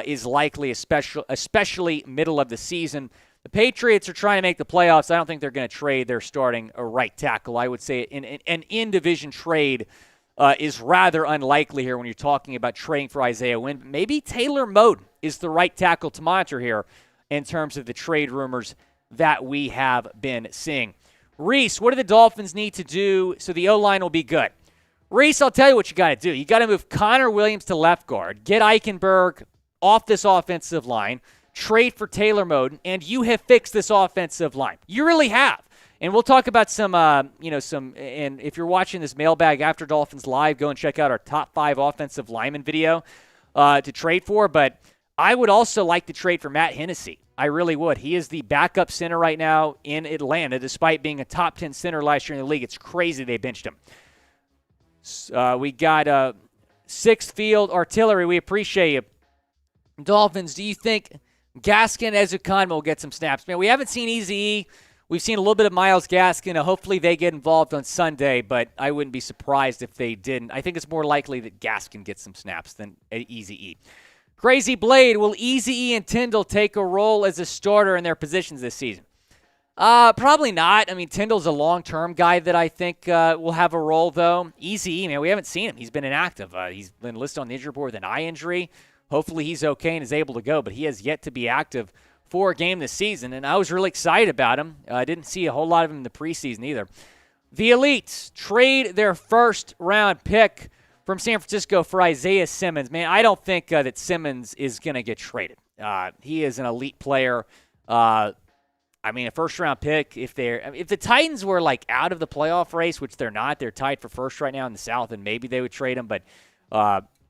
is likely, especially middle of the season. The Patriots are trying to make the playoffs. I don't think they're going to trade their starting right tackle. I would say an in-division trade is rather unlikely here when you're talking about trading for Isaiah Wynn. Maybe Taylor Moton is the right tackle to monitor here in terms of the trade rumors that we have been seeing. Reese, what do the Dolphins need to do so the O-line will be good? Reese, I'll tell you what you got to do. You got to move Connor Williams to left guard, get Eichenberg off this offensive line, trade for Taylor Moton, and you have fixed this offensive line. You really have. And we'll talk about some, and if you're watching this Mailbag after Dolphins Live, go and check out our top 5 offensive lineman video to trade for. But I would also like to trade for Matt Hennesey. I really would. He is the backup center right now in Atlanta, despite being a top 10 center last year in the league. It's crazy they benched him. We got Sixth Field Artillery. We appreciate you. Dolphins, do you think Gaskin, Ezukanma will get some snaps? Man, we haven't seen Eazy-E. We've seen a little bit of Myles Gaskin. Hopefully they get involved on Sunday, but I wouldn't be surprised if they didn't. I think it's more likely that Gaskin gets some snaps than Eazy-E. Crazy Blade, will Eazy-E and Tyndall take a role as a starter in their positions this season? Probably not. I mean, Tyndall's a long-term guy that I think will have a role, though. Eazy-E, man, we haven't seen him. He's been inactive. He's been listed on the injury board with an eye injury. Hopefully he's okay and is able to go, but he has yet to be active for a game this season, and I was really excited about him. I didn't see a whole lot of him in the preseason either. The Elites trade their first-round pick from San Francisco for Isaiah Simmons. Man, I don't think that Simmons is going to get traded. He is an elite player. A first-round pick, if the Titans were, out of the playoff race, which they're not, they're tied for first right now in the South, and maybe they would trade him, but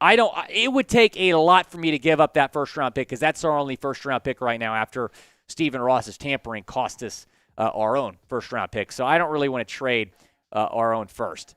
it would take a lot for me to give up that first-round pick because that's our only first-round pick right now after Stephen Ross's tampering cost us our own first-round pick. So I don't really want to trade our own first.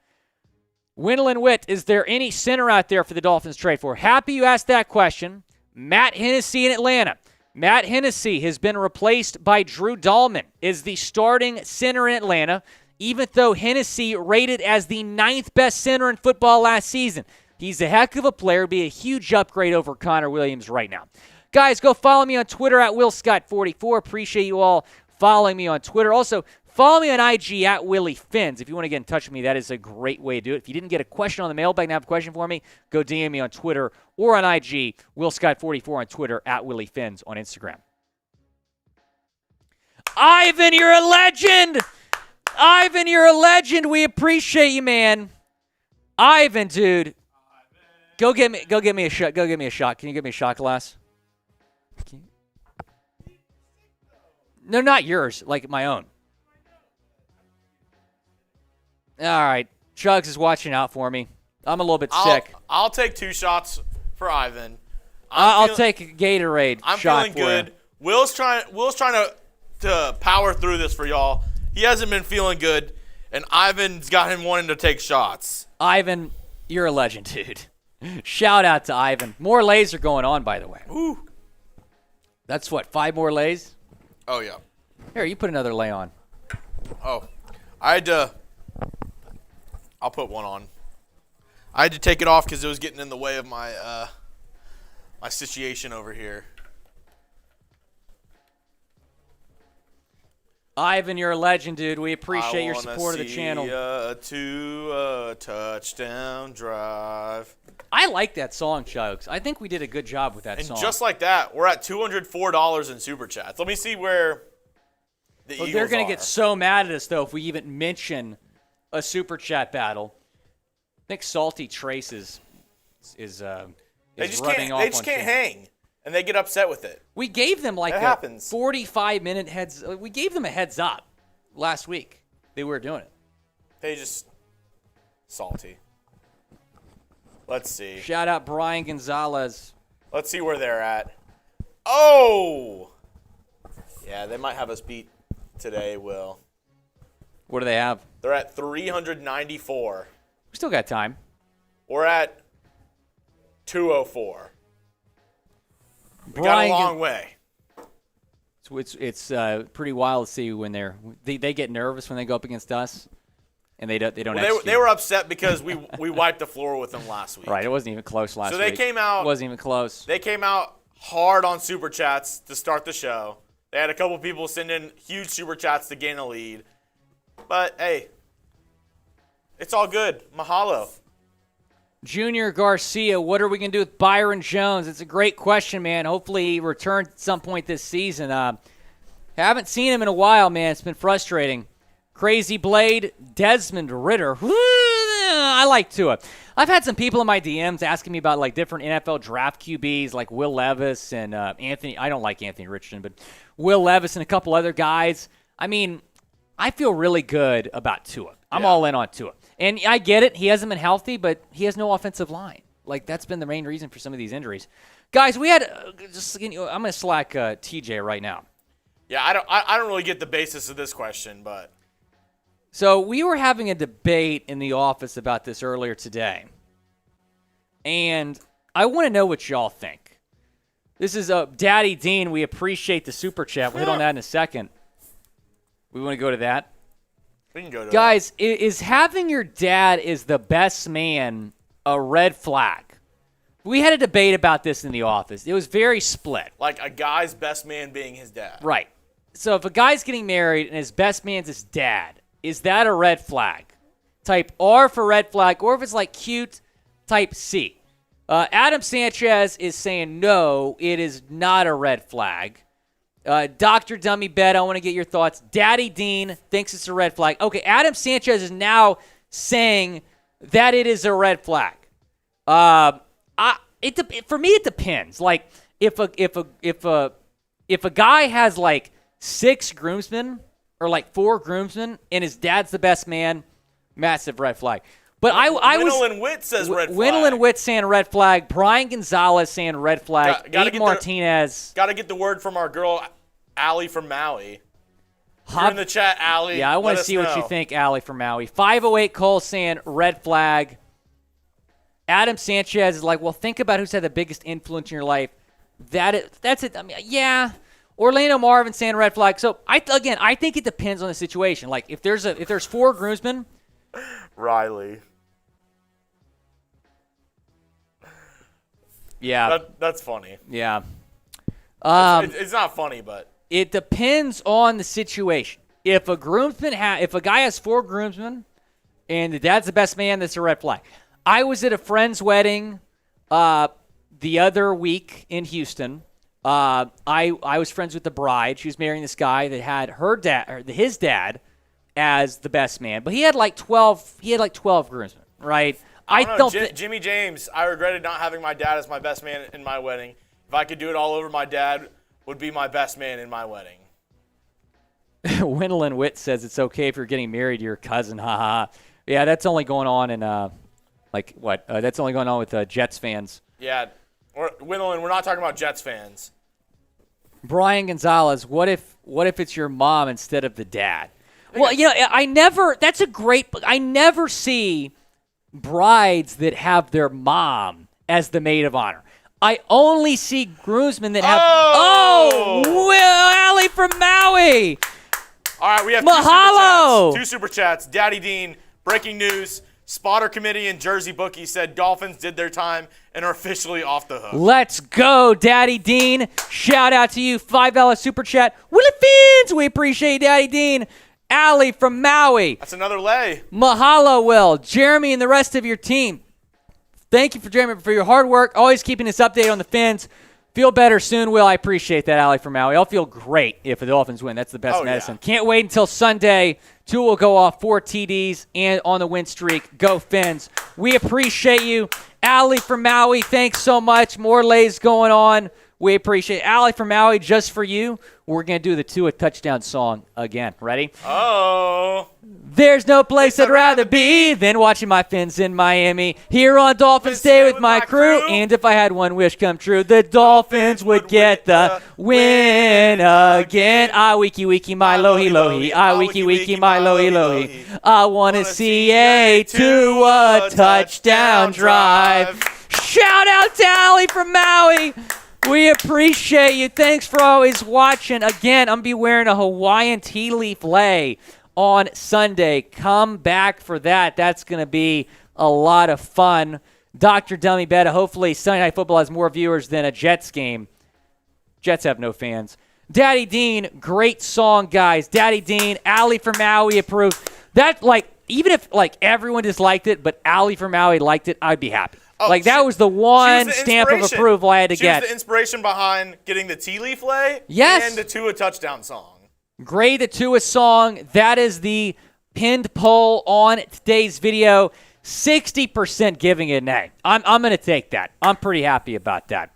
Winnell and Witt, is there any center out there for the Dolphins to trade for? Happy you asked that question. Matt Hennesey in Atlanta. Matt Hennesey has been replaced by Drew Dahlman as the starting center in Atlanta, even though Hennesey rated as the 9th best center in football last season. He's a heck of a player. Be a huge upgrade over Connor Williams right now. Guys, go follow me on Twitter at WillScott44. Appreciate you all following me on Twitter. Also, follow me on IG at Willy Fins. If you want to get in touch with me, that is a great way to do it. If you didn't get a question on the mailbag and have a question for me, go DM me on Twitter or on IG, WillScott44 on Twitter, at Willy Fins on Instagram. Ivan, you're a legend! Ivan, you're a legend. We appreciate you, man. Ivan, dude. Go get me a shot. Go get me a shot. Can you get me a shot glass? No, not yours. Like my own. All right. Chugs is watching out for me. I'm a little bit sick. I'll take 2 shots for Ivan. I'll take a Gatorade I'm shot feeling good. You. Will's trying to power through this for y'all. He hasn't been feeling good, and Ivan's got him wanting to take shots. Ivan, you're a legend, dude. Shout out to Ivan. More lays are going on, by the way. Ooh. That's what, 5 more lays? Oh, yeah. Here, you put another lay on. Oh. I'll put one on. I had to take it off because it was getting in the way of my my situation over here. Ivan, you're a legend, dude. We appreciate your support of the channel. To a touchdown drive. I like that song, Chugs. I think we did a good job with that song. And just like that, we're at $204 in Super Chats. Let me see where the Eagles they're going are. to get so mad at us, though, if we even mention a Super Chat battle. I think Salty Traces is They just rubbing can't. off They just on can't Tim. hang. and they get upset with it. We gave them like That a happens. 45-minute heads. We gave them a heads up last week. They were doing it. They just salty. Let's see. Shout out Brian Gonzalez. Let's see where they're at. Oh! Yeah, they might have us beat today, Will. What do they have? They're at 394. We still got time. We're at 204. We got a Brian long way. It's pretty wild to see when they get nervous when they go up against us, and they don't. Well, they were upset because we wiped the floor with them last week. Right. It wasn't even close last week. So they came out. It wasn't even close. They came out hard on Super Chats to start the show. They had a couple people send in huge Super Chats to gain a lead. But, hey, it's all good. Mahalo. Junior Garcia, what are we going to do with Byron Jones? It's a great question, man. Hopefully he returns at some point this season. Haven't seen him in a while, man. It's been frustrating. Crazy Blade, Desmond Ritter. I like Tua. I've had some people in my DMs asking me about like different NFL draft QBs like Will Levis and Anthony. I don't like Anthony Richardson, but Will Levis and a couple other guys. I mean, I feel really good about Tua. I'm all in on Tua. And I get it. He hasn't been healthy, but he has no offensive line. Like, that's been the main reason for some of these injuries. Guys, we had I'm going to slack TJ right now. Yeah, I don't really get the basis of this question, but. So we were having a debate in the office about this earlier today. And I want to know what y'all think. This is Daddy Dean. We appreciate the super chat. We'll hit on that in a second. We want to go to that. We can go to Guys, is having your dad as the best man a red flag? We had a debate about this in the office. It was very split. Like a guy's best man being his dad. Right. So if a guy's getting married and his best man's his dad, is that a red flag? Type R for red flag, or if it's like cute, type C. Adam Sanchez is saying no, it is not a red flag. Dr. Dummy Bet, I want to get your thoughts. Daddy Dean thinks it's a red flag. Okay, Adam Sanchez is now saying that it is a red flag. For me, it depends. Like, if a guy has like 6 groomsmen or like 4 groomsmen and his dad's the best man, massive red flag. But Wendell Witt says red flag. Wendell Witt saying red flag. Brian Gonzalez saying red flag. Abe Martinez. Got to get the word from our girl, Allie from Maui. You're in the chat, Allie. Yeah, I want to see what you think, Allie from Maui. 508 Cole saying red flag. Adam Sanchez is like, well, think about who's had the biggest influence in your life. That's it. I mean, yeah. Orlando Marvin saying red flag. So I think it depends on the situation. Like if there's 4 groomsmen. Riley. Yeah. That's funny. Yeah. It's not funny, but it depends on the situation. If a guy has 4 groomsmen and the dad's the best man, that's a red flag. I was at a friend's wedding the other week in Houston. I was friends with the bride. She was marrying this guy that had his dad as the best man, but he had like 12 groomsmen, right? I don't know. Jimmy James, I regretted not having my dad as my best man in my wedding. If I could do it all over, my dad would be my best man in my wedding. Wendell Witt says it's okay if you're getting married to your cousin. Haha. Yeah, that's only going on in that's only going on with Jets fans. Yeah, Wendell, we're not talking about Jets fans. Brian Gonzalez, what if it's your mom instead of the dad? Well, I never see brides that have their mom as the maid of honor. I only see groomsmen that have. Allie from Maui. All right, we have Mahalo. 2 super chats. Daddy Dean, breaking news. Spotter committee and Jersey Bookie said Dolphins did their time and are officially off the hook. Let's go, Daddy Dean. Shout out to you. $5 super chat. Willy Fins. We appreciate Daddy Dean. Allie from Maui. That's another lay. Mahalo, Will. Jeremy and the rest of your team. Thank you for your hard work. Always keeping us updated on the Fins. Feel better soon, Will. I appreciate that, Allie from Maui. I'll feel great if the Dolphins win. That's the best medicine. Yeah. Can't wait until Sunday. 2 will go off, 4 TDs, and on the win streak. Go Fins. We appreciate you. Allie from Maui, thanks so much. More lays going on. We appreciate Allie from Maui. Just for you, we're going to do the Tua touchdown song again. Ready? Oh. There's no place I'd rather be than watching my Fins in Miami. Here on Dolphins Day with my crew. And if I had one wish come true, the Dolphins would get the win again. Ah, wiki wiki, my lohi lohi. Ah, wiki wiki, my lohi lohi. I want to see a Tua touchdown drive. Shout out to Allie from Maui. We appreciate you. Thanks for always watching. Again, I'm going to be wearing a Hawaiian tea leaf lei on Sunday. Come back for that. That's going to be a lot of fun. Dr. Dummy Betta, hopefully Sunday Night Football has more viewers than a Jets game. Jets have no fans. Daddy Dean, great song, guys. Daddy Dean, Allie from Maui approved. That, even if, everyone disliked it, but Allie from Maui liked it, I'd be happy. Oh, that was the one the stamp of approval I had to get. She was the inspiration behind getting the tea leaf lei yes. and the Tua touchdown song. Great, the Tua song. That is the pinned poll on today's video. 60% giving it an A. I'm going to take that. I'm pretty happy about that.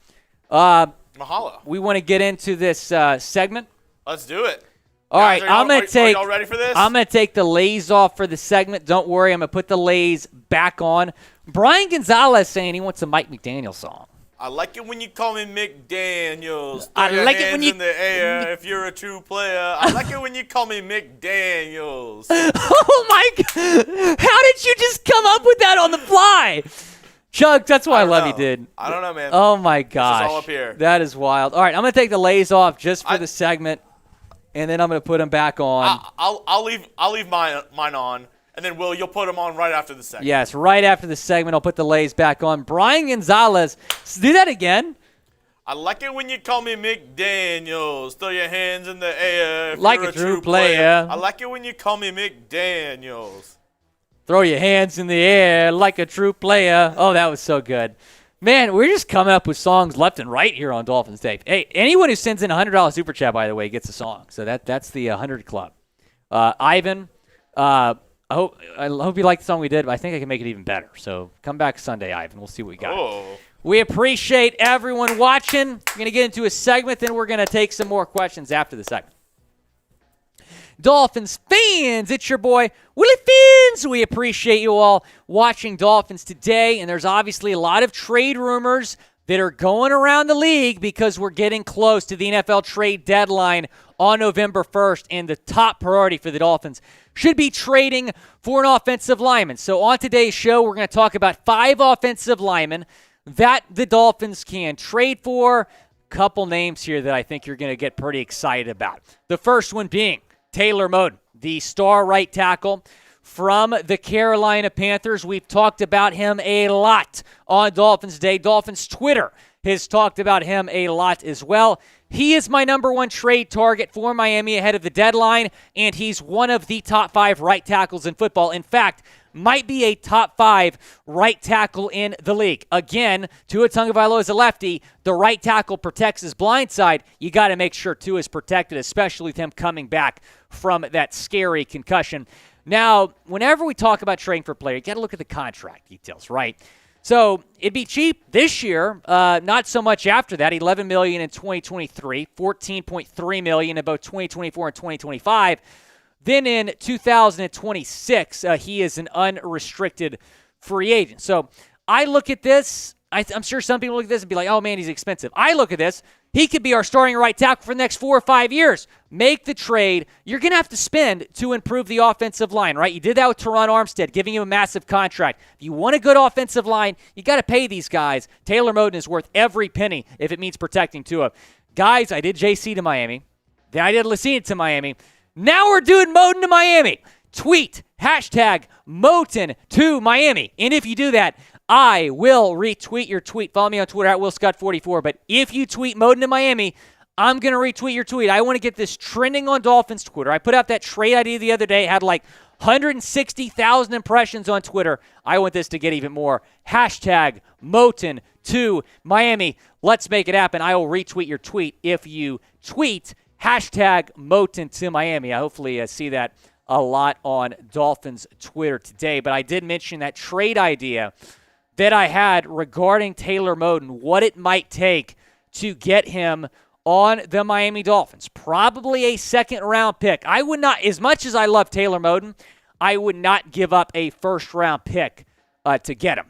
Mahalo. We want to get into this segment. Let's do it. All right, I'm going to take. Are y'all ready for this? I'm going to take the lays off for the segment. Don't worry, I'm going to put the lays back on. Brian Gonzalez saying he wants a Mike McDaniel song. I like it when you call me McDaniels. I like it when you in the air if you're a true player. I like it when you call me McDaniels. Oh my God! How did you just come up with that on the fly? Chuck, that's why I love you, dude. I don't know, man. Oh my gosh. This is all up here. That is wild. All right, I'm going to take the lays off just for the segment, and then I'm going to put them back on. I'll leave mine on. And then, Will, you'll put them on right after the segment. Yes, right after the segment, I'll put the lays back on. Brian Gonzalez, do that again. I like it when you call me McDaniels. Throw your hands in the air if like you're a true player. I like it when you call me McDaniels. Throw your hands in the air like a true player. Oh, that was so good. Man, we're just coming up with songs left and right here on Dolphins Day. Hey, anyone who sends in a $100 super chat, by the way, gets a song. So that's the 100 Club. Ivan, I hope you like the song we did, but I think I can make it even better. So come back Sunday, Ivan. We'll see what we got. Oh. We appreciate everyone watching. We're going to get into a segment, then we're going to take some more questions after the segment. Dolphins fans, it's your boy, Willy Fins. We appreciate you all watching Dolphins today, and there's obviously a lot of trade rumors that are going around the league because we're getting close to the NFL trade deadline on November 1st, and the top priority for the Dolphins should be trading for an offensive lineman. So on today's show, we're going to talk about 5 offensive linemen that the Dolphins can trade for. Couple names here that I think you're going to get pretty excited about. The first one being Taylor Moton, the star right tackle from the Carolina Panthers. We've talked about him a lot on Dolphins Day. Dolphins Twitter has talked about him a lot as well. He is my number 1 trade target for Miami ahead of the deadline, and he's one of the top 5 right tackles in football. In fact, might be a top 5 right tackle in the league. Again, Tua Tagovailoa is a lefty. The right tackle protects his blind side. You got to make sure Tua is protected, especially with him coming back from that scary concussion. Now, whenever we talk about trading for a player, you got to look at the contract details, right? So it'd be cheap this year, not so much after that. $11 million in 2023, $14.3 million in both 2024 and 2025. Then in 2026, he is an unrestricted free agent. So I look at this. I'm sure some people look at this and be like, oh, man, he's expensive. I look at this. He could be our starting right tackle for the next 4 or 5 years. Make the trade. You're going to have to spend to improve the offensive line, right? You did that with Teron Armstead, giving him a massive contract. If you want a good offensive line, you got to pay these guys. Taylor Moton is worth every penny if it means protecting Tua. Guys, I did JC to Miami. Then I did Lucina to Miami. Now we're doing Moton to Miami. Tweet, #Moton to Miami. And if you do that, I will retweet your tweet. Follow me on Twitter @WillScott44. But if you tweet Moton to Miami, I'm going to retweet your tweet. I want to get this trending on Dolphins Twitter. I put out that trade idea the other day. It had like 160,000 impressions on Twitter. I want this to get even more. #Moton to Miami. Let's make it happen. I will retweet your tweet if you tweet #Moton to Miami. I hopefully see that a lot on Dolphins Twitter today. But I did mention that trade idea that I had regarding Taylor Moton, what it might take to get him on the Miami Dolphins. Probably a second-round pick. I would not, as much as I love Taylor Moton, I would not give up a first-round pick to get him.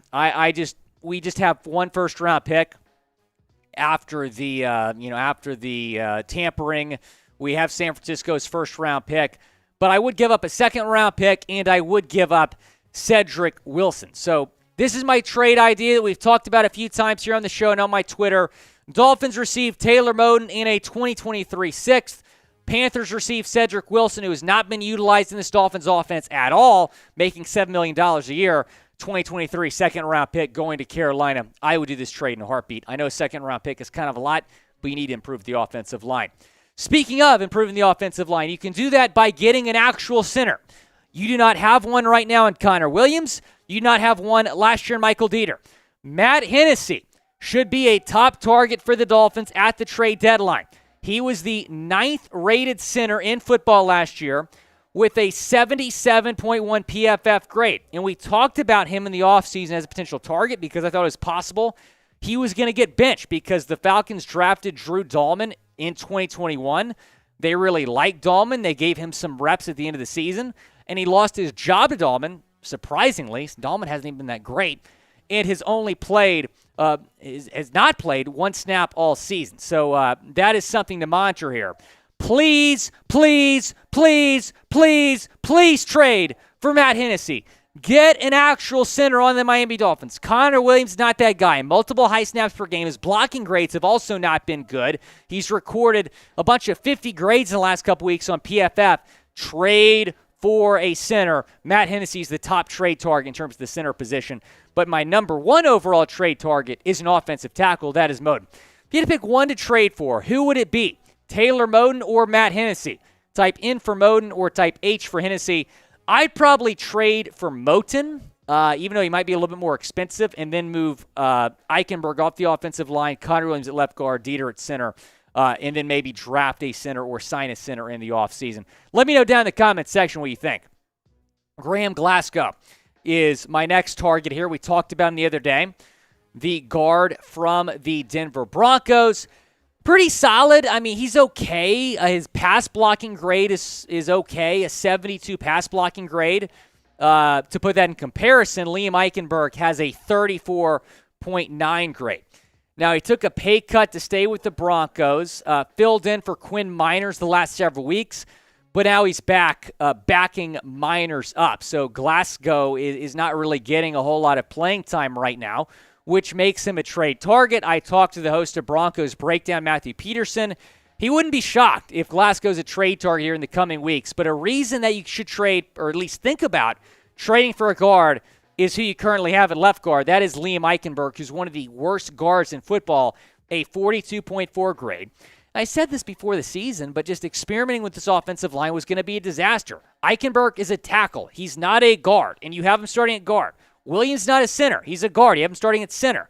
We just have one first-round pick after the tampering. We have San Francisco's first-round pick, but I would give up a second-round pick, and I would give up Cedric Wilson. So this is my trade idea that we've talked about a few times here on the show and on my Twitter. Dolphins receive Taylor Moton in a 2023 sixth. Panthers receive Cedric Wilson, who has not been utilized in this Dolphins offense at all, making $7 million a year. 2023 second-round pick going to Carolina. I would do this trade in a heartbeat. I know a second-round pick is kind of a lot, but you need to improve the offensive line. Speaking of improving the offensive line, you can do that by getting an actual center. You do not have one right now in Connor Williams. You do not have one last year in Michael Dieter. Matt Hennesey should be a top target for the Dolphins at the trade deadline. He was the 9th-rated center in football last year with a 77.1 PFF grade. And we talked about him in the offseason as a potential target because I thought it was possible he was going to get benched because the Falcons drafted Drew Dahlman in 2021. They really liked Dahlman. They gave him some reps at the end of the season, and he lost his job to Dahlman. Surprisingly, Dahlman hasn't even been that great, and has not played one snap all season. So that is something to monitor here. Please, please, please, please, please trade for Matt Hennesey. Get an actual center on the Miami Dolphins. Connor Williams is not that guy. Multiple high snaps per game. His blocking grades have also not been good. He's recorded a bunch of 50 grades in the last couple weeks on PFF. Trade for a center. Matt Hennessey is the top trade target in terms of the center position. But my number one overall trade target is an offensive tackle. That is Moton. If you had to pick one to trade for, who would it be? Taylor Moton or Matt Hennesey? Type N for Moton or type H for Hennesey. I'd probably trade for Moton, even though he might be a little bit more expensive, and then move Eichenberg off the offensive line, Connor Williams at left guard, Dieter at center, and then maybe draft a center or sign a center in the offseason. Let me know down in the comment section what you think. Graham Glasgow is my next target here. We talked about him the other day. The guard from the Denver Broncos. Pretty solid. I mean, he's okay. His pass blocking grade is okay, a 72 pass blocking grade. To put that in comparison, Liam Eichenberg has a 34.9 grade. Now, he took a pay cut to stay with the Broncos, filled in for Quinn Miners the last several weeks, but now he's back backing Miners up. So Glasgow is not really getting a whole lot of playing time right now, which makes him a trade target. I talked to the host of Broncos Breakdown, Matthew Peterson. He wouldn't be shocked if Glasgow's a trade target here in the coming weeks, but a reason that you should trade, or at least think about trading for a guard, is who you currently have at left guard. That is Liam Eichenberg, who's one of the worst guards in football, a 42.4 grade. I said this before the season, but just experimenting with this offensive line was going to be a disaster. Eichenberg is a tackle. He's not a guard, and you have him starting at guard. Williams not a center. He's a guard. You have him starting at center.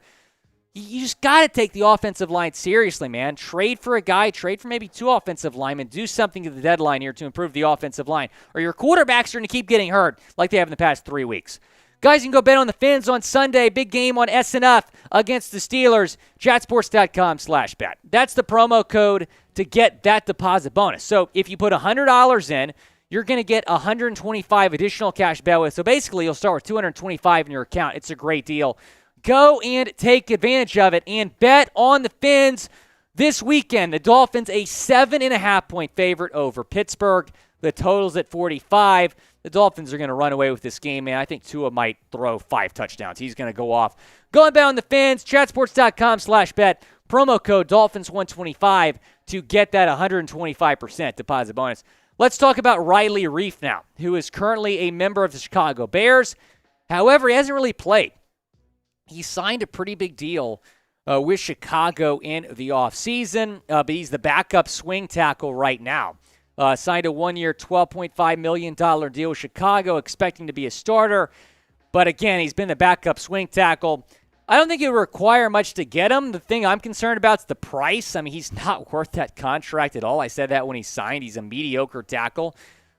You just got to take the offensive line seriously, man. Trade for a guy. Trade for maybe two offensive linemen. Do something at the deadline here to improve the offensive line. Or your quarterbacks are going to keep getting hurt like they have in the past 3 weeks. Guys, you can go bet on the Fins on Sunday. Big game on SNF against the Steelers. Chatsports.com/bet. That's the promo code to get that deposit bonus. So if you put $100 in, you're going to get 125 additional cash bet with. So basically, you'll start with 225 in your account. It's a great deal. Go and take advantage of it and bet on the Fins this weekend. The Dolphins, a 7.5-point favorite over Pittsburgh. The total's at 45. The Dolphins are going to run away with this game, man. I think Tua might throw 5 touchdowns. He's going to go off. Go and bet on the Fins. Chatsports.com/bet. Promo code Dolphins125 to get that 125% deposit bonus. Let's talk about Riley Reiff now, who is currently a member of the Chicago Bears. However, he hasn't really played. He signed a pretty big deal with Chicago in the offseason, but he's the backup swing tackle right now. Signed a 1-year, $12.5 million deal with Chicago, expecting to be a starter. But again, he's been the backup swing tackle. I don't think it would require much to get him. The thing I'm concerned about is the price. I mean, he's not worth that contract at all. I said that when he signed. He's a mediocre tackle.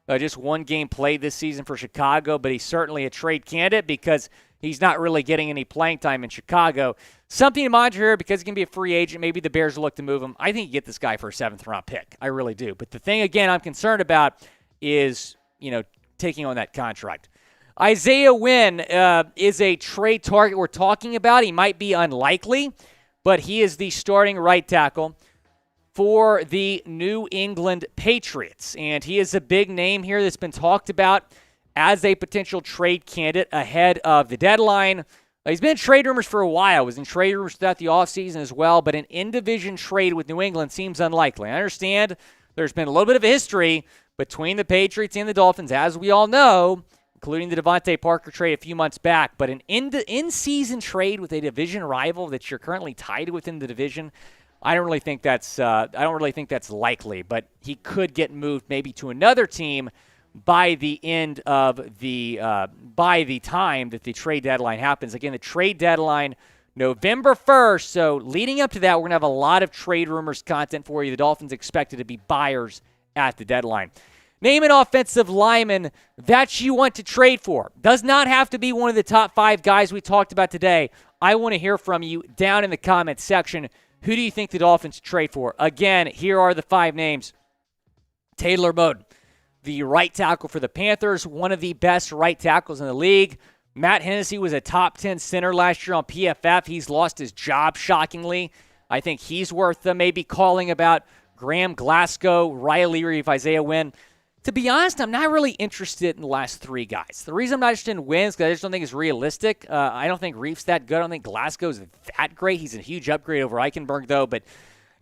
Just one game played this season for Chicago, but he's certainly a trade candidate because he's not really getting any playing time in Chicago. Something to monitor here because he can be a free agent. Maybe the Bears will look to move him. I think you get this guy for a 7th-round pick. I really do. But the thing, again, I'm concerned about is, taking on that contract. Isaiah Wynn is a trade target we're talking about. He might be unlikely, but he is the starting right tackle for the New England Patriots. And he is a big name here that's been talked about as a potential trade candidate ahead of the deadline. He's been in trade rumors for a while. Was in trade rumors throughout the offseason as well, but an in-division trade with New England seems unlikely. I understand there's been a little bit of a history between the Patriots and the Dolphins, as we all know, including the Devontae Parker trade a few months back. But an in-season trade with a division rival that you're currently tied within the division, I don't really think that's likely, but he could get moved maybe to another team by the end of by the time that the trade deadline happens. Again, the trade deadline November 1st. So leading up to that, we're gonna have a lot of trade rumors content for you. The Dolphins expected to be buyers at the deadline. Name an offensive lineman that you want to trade for. Does not have to be one of the top 5 guys we talked about today. I want to hear from you down in the comments section. Who do you think the Dolphins trade for? Again, here are the 5 names. Taylor Moton, the right tackle for the Panthers, one of the best right tackles in the league. Matt Hennesey was a top 10 center last year on PFF. He's lost his job, shockingly. I think he's worth maybe calling about. Graham Glasgow, Riley Reiff, Isaiah Wynn. To be honest, I'm not really interested in the last 3 guys. The reason I'm not interested in Wynn is because I just don't think it's realistic. I don't think Reiff's that good. I don't think Glasgow's that great. He's a huge upgrade over Eichenberg, though. But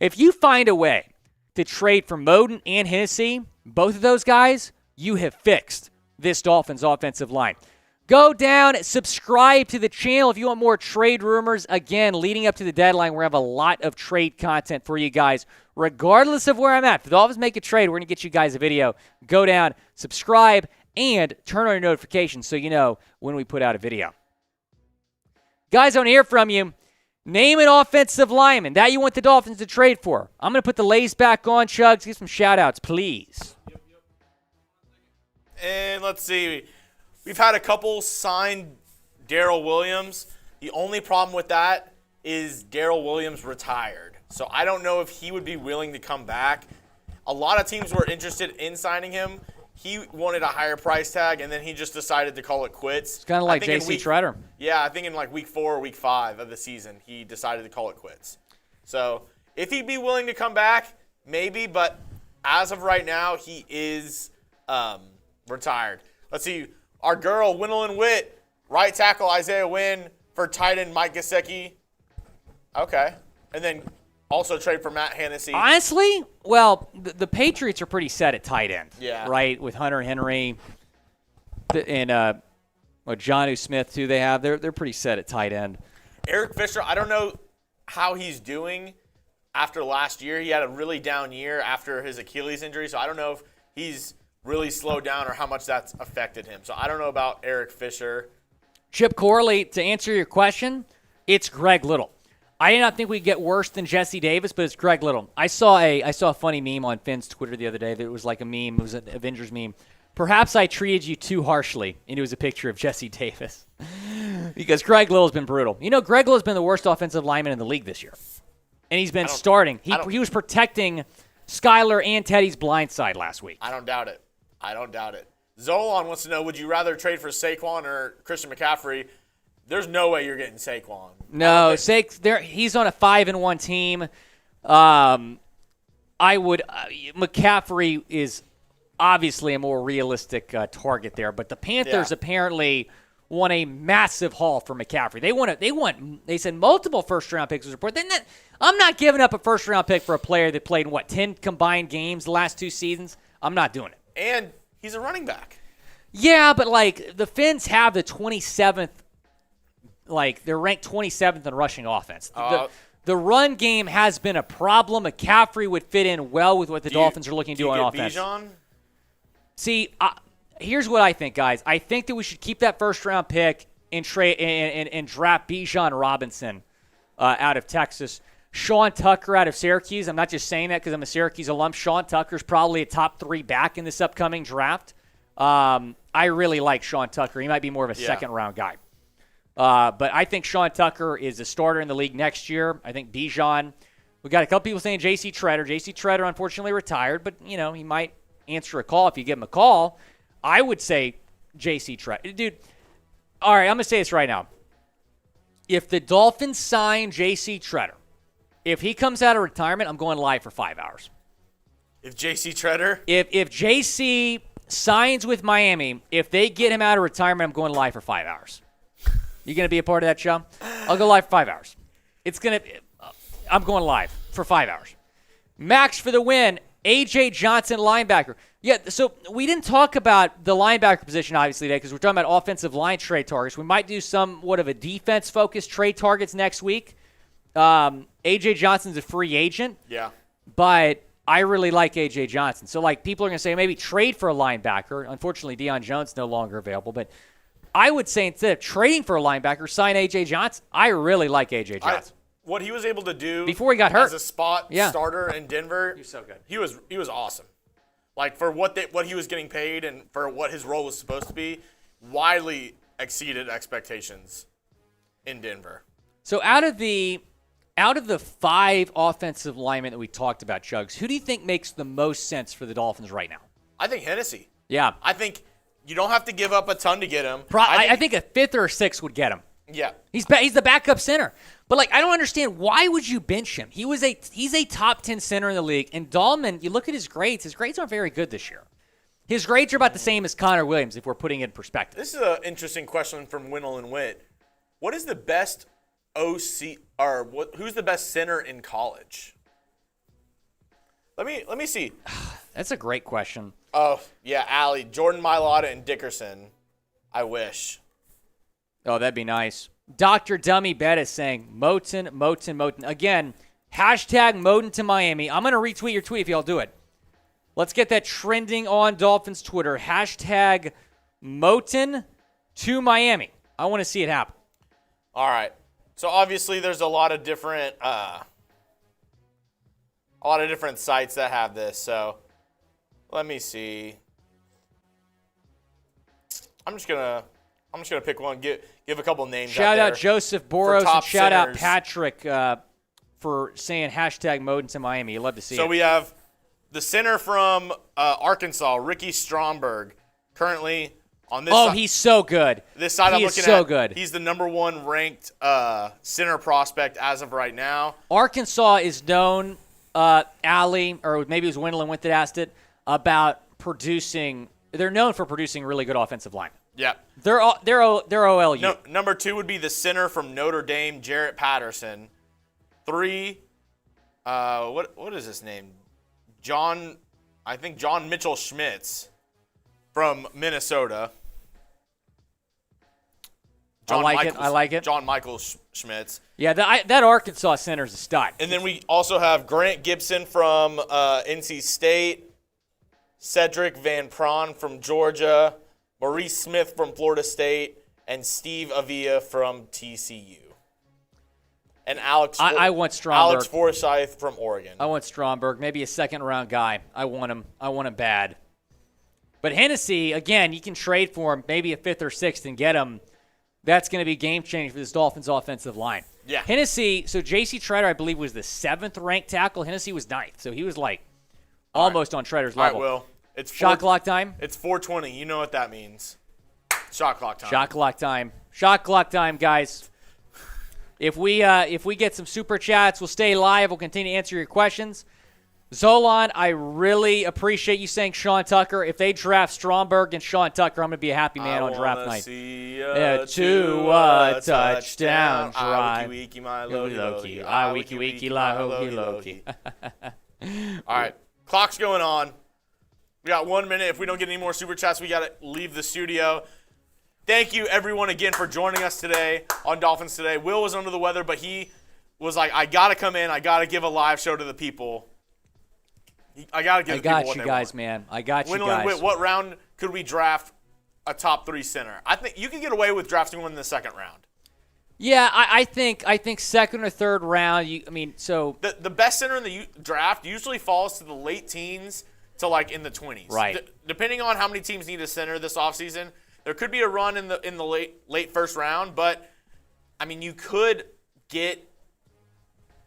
if you find a way to trade for Moton and Hennessy, both of those guys, you have fixed this Dolphins offensive line. Go down, subscribe to the channel if you want more trade rumors. Again, leading up to the deadline, we're going to have a lot of trade content for you guys, regardless of where I'm at. If the Dolphins make a trade, we're going to get you guys a video. Go down, subscribe, and turn on your notifications so you know when we put out a video. Guys, I want to hear from you. Name an offensive lineman that you want the Dolphins to trade for. I'm going to put the lace back on, Chugs. Give some shout-outs, please. And let's see. We've had a couple sign Darrell Williams. The only problem with that is Darrell Williams retired. So I don't know if he would be willing to come back. A lot of teams were interested in signing him. He wanted a higher price tag, and then he just decided to call it quits. It's kind of like J.C. Treader. Yeah, I think in like week 4 or week 5 of the season, he decided to call it quits. So if he'd be willing to come back, maybe, but as of right now, he is retired. Let's see. Our girl, Winnow Witt, right tackle Isaiah Wynn for tight end Mike Gesicki. Okay. And then also trade for Matt Hennessy. Honestly, well, the Patriots are pretty set at tight end. Yeah. Right, with Hunter Henry and Jonnu Smith, too, they have. They're pretty set at tight end. Eric Fisher, I don't know how he's doing after last year. He had a really down year after his Achilles injury, so I don't know if he's really slowed down or how much that's affected him. So I don't know about Eric Fisher. Chip Corley, to answer your question, it's Greg Little. I did not think we'd get worse than Jesse Davis, but it's Greg Little. I saw a funny meme on Finn's Twitter the other day that was like a meme. It was an Avengers meme. Perhaps I treated you too harshly, and it was a picture of Jesse Davis. Because Greg Little's been brutal. You know, Greg Little's been the worst offensive lineman in the league this year. And he's been starting. He was protecting Skylar and Teddy's blind side last week. I don't doubt it. Zolan wants to know, would you rather trade for Saquon or Christian McCaffrey? There's no way you're getting Saquon. No, he's on a 5-1 team. McCaffrey is obviously a more realistic target there, but the Panthers apparently want a massive haul for McCaffrey. They said multiple first-round picks was reported. I'm not giving up a first-round pick for a player that played in 10 combined games the last 2 seasons. I'm not doing it. And he's a running back. Yeah, but the Fins have the 27th. They're ranked 27th in rushing offense. The run game has been a problem. McCaffrey would fit in well with what the Dolphins are looking to do on offense. Bijan? See, here's what I think, guys. I think that we should keep that first-round pick and draft Bijan Robinson out of Texas. Sean Tucker out of Syracuse. I'm not just saying that because I'm a Syracuse alum. Sean Tucker's probably a top 3 back in this upcoming draft. I really like Sean Tucker. He might be more of a second-round guy. But I think Sean Tucker is a starter in the league next year. I think Bijan. We got a couple people saying J.C. Treader. J.C. Treader unfortunately retired, but, he might answer a call if you give him a call. I would say J.C. Treader. Dude, all right, I'm going to say this right now. If the Dolphins sign J.C. Treader, if he comes out of retirement, I'm going live for 5 hours. If J.C. Treader? If J.C. signs with Miami, if they get him out of retirement, I'm going live for 5 hours. You going to be a part of that show? I'll go live for 5 hours. I'm going live for 5 hours. Max for the win. A.J. Johnson, linebacker. Yeah, so we didn't talk about the linebacker position, obviously, today, because we're talking about offensive line trade targets. We might do somewhat of a defense-focused trade targets next week. A.J. Johnson's a free agent. Yeah. But I really like A.J. Johnson. So, people are going to say maybe trade for a linebacker. Unfortunately, Deion Jones no longer available. But I would say instead of trading for a linebacker, sign A.J. Johnson. I really like A.J. Johnson. What he was able to do before he got hurt as a spot starter in Denver, he's so good. He was awesome. For what he was getting paid and for what his role was supposed to be, widely exceeded expectations in Denver. So out of the 5 offensive linemen that we talked about, Chugs, who do you think makes the most sense for the Dolphins right now? I think Hennesey. Yeah. I think you don't have to give up a ton to get him. I think a 5th or a 6th would get him. Yeah. He's the backup center. But, I don't understand. Why would you bench him? He's a top 10 center in the league. And Dahlman, you look at his grades. His grades aren't very good this year. His grades are about the same as Connor Williams, if we're putting it in perspective. This is an interesting question from Winnell and Witt. What is the best OC or who's the best center in college? Let me see. That's a great question. Oh, yeah, Allie, Jordan Mailata and Dickerson. I wish. Oh, that'd be nice. Dr. Dummy Bet is saying Moton. Again, hashtag Moton to Miami. I'm going to retweet your tweet if y'all do it. Let's get that trending on Dolphins Twitter. Hashtag Moton to Miami. I want to see it happen. All right. So obviously there's a lot of different sites that have this. So let me see. I'm just gonna pick one. Give a couple names. Shout out Joseph Boros and shout out centers. Patrick for saying hashtag Moton to Miami. You love to see it. So we have the center from Arkansas, Ricky Stromberg, currently on this. Oh, side. he's so good. This side I'm looking at. He's so good. He's the number 1 ranked center prospect as of right now. Arkansas is known, Allie, or maybe it was Wendell and Wint that asked it, about producing. They're known for producing really good offensive linemen. Yeah. They're OLU. No, number 2 would be the center from Notre Dame, Jarrett Patterson. 3, what is his name? John Mitchell Schmitz from Minnesota. I like it. John Michael Schmitz. Yeah, that Arkansas center is a stud. And then we also have Grant Gibson from NC State, Cedric Van Pran from Georgia, Maurice Smith from Florida State, and Steve Avila from TCU. And I want Stromberg. Alex Forsyth from Oregon. I want Stromberg, maybe a second-round guy. I want him bad. But Hennesey, again, you can trade for him, maybe a 5th or 6th and get him. That's going to be game-changing for this Dolphins offensive line. Yeah. Hennessy, so J.C. Treader, I believe, was the 7th-ranked tackle. Hennessy was 9th, so he was almost on Treader's level. All right, Will. It's shot clock time? It's 4:20. You know what that means. Shot clock time. Shot clock time. Shot clock time, guys. If we get some super chats, we'll stay live. We'll continue to answer your questions. Zolan, I really appreciate you saying Sean Tucker. If they draft Stromberg and Sean Tucker, I'm going to be a happy man on draft night. See to a touchdown drive. Wiki, my Loki. Wiki, la Loki. All right, clock's going on. We got 1 minute. If we don't get any more super chats, we got to leave the studio. Thank you, everyone, again for joining us today on Dolphins Today. Will was under the weather, but he was like, I got to come in. I got to give a live show to the people. I got to give the people what they want. I got you guys, man. I got you Win-win, guys. what round could we draft a top 3 center? I think you can get away with drafting one in the 2nd round. Yeah, I think second or third round. The best center in the draft usually falls to the late teens to like in the 20s. Right. Depending on how many teams need a center this offseason, there could be a run in the late first round, but I mean you could get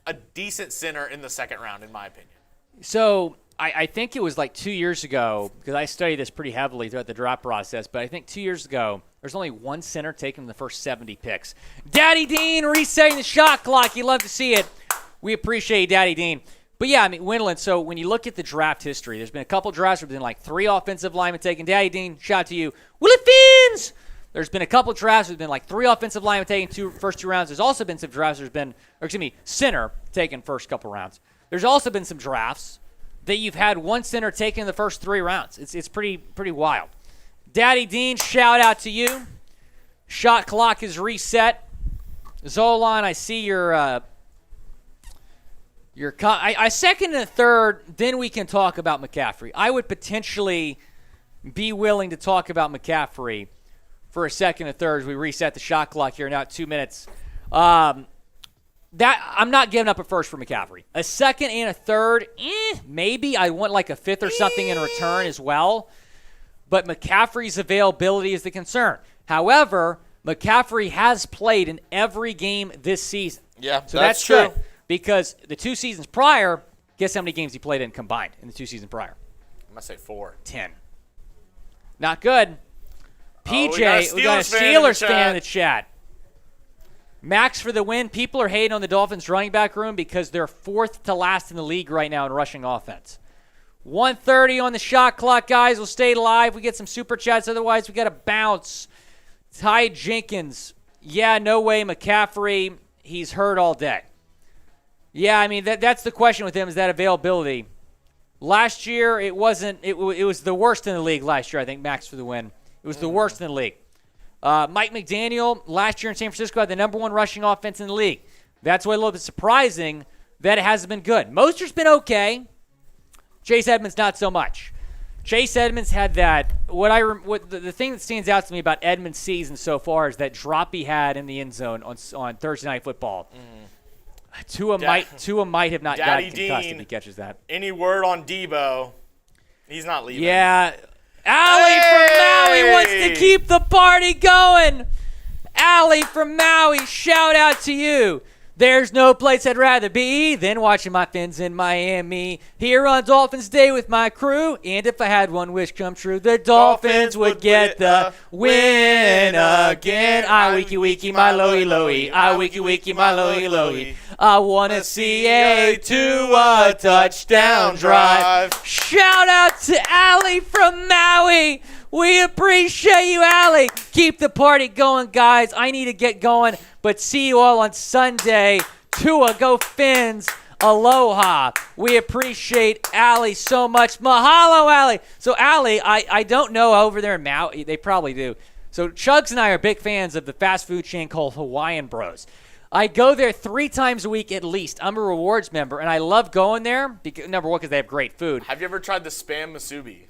a decent center in the second round, in my opinion. So I think it was like 2 years ago, because I studied this pretty heavily throughout the draft process, but I think 2 years ago, there's only one center taken in the first 70 picks. Daddy Dean resetting the shot clock. You love to see it. We appreciate you, Daddy Dean. But yeah, I mean, Wynland, so when you look at the draft history, there's been a couple drafts where there's been like 3 offensive linemen taken. Daddy Dean, shout out to you. Willy Fins! There's been a couple drafts where there's been like 3 offensive linemen taken first 2 rounds. There's also been some drafts center taken first couple rounds. There's also been some drafts that you've had one center taken in the first 3 rounds. It's pretty wild. Daddy Dean, shout out to you. Shot clock is reset. Zolan, I see your I second and third, then we can talk about McCaffrey. I would potentially be willing to talk about McCaffrey for a second and third as we reset the shot clock here now at 2 minutes. That I'm not giving up a first for McCaffrey. A second and a third, maybe. I want like a fifth or something in return as well. But McCaffrey's availability is the concern. However, McCaffrey has played in every game this season. Yeah, so that's true. Good because the 2 seasons prior, guess how many games he played in combined in the 2 seasons prior? I'm going to say 4. 10. Not good. PJ, we got a Steelers fan in the chat. Max for the win. People are hating on the Dolphins running back room because they're 4th to last in the league right now in rushing offense. 1:30 on the shot clock, guys. We'll stay live. We get some super chats. Otherwise, we got to bounce. Ty Jenkins. Yeah, no way. McCaffrey, he's hurt all day. Yeah, I mean, that's the question with him is that availability. Last year, it wasn't. It was the worst in the league last year, I think, Max for the win. It was the worst in the league. Mike McDaniel, last year in San Francisco, had the number 1 rushing offense in the league. That's why a little bit surprising that it hasn't been good. Mostert's been okay. Chase Edmonds, not so much. Chase Edmonds had that. The thing that stands out to me about Edmonds' season so far is that drop he had in the end zone on Thursday Night Football. Tua might have not gotten concussed if he catches that. Any word on Debo? He's not leaving. Yeah. Allie from Maui wants to keep the party going. Allie from Maui, shout out to you. There's no place I'd rather be than watching my Fins in Miami. Here on Dolphins Day with my crew. And if I had one wish come true, the Dolphins would get the win again. I wiki wiki my loey loey. I wiki wiki my loey loey. I want to see a Tua touchdown drive. Shout out to Allie from Maui. We appreciate you, Allie. Keep the party going, guys. I need to get going, but see you all on Sunday. Tua, go Fins. Aloha. We appreciate Allie so much. Mahalo, Allie. So, Allie, I don't know over there in Maui. They probably do. So, Chugs and I are big fans of the fast food chain called Hawaiian Bros. I go there 3 times a week at least. I'm a rewards member, and I love going there, because, number 1, because they have great food. Have you ever tried the Spam Musubi?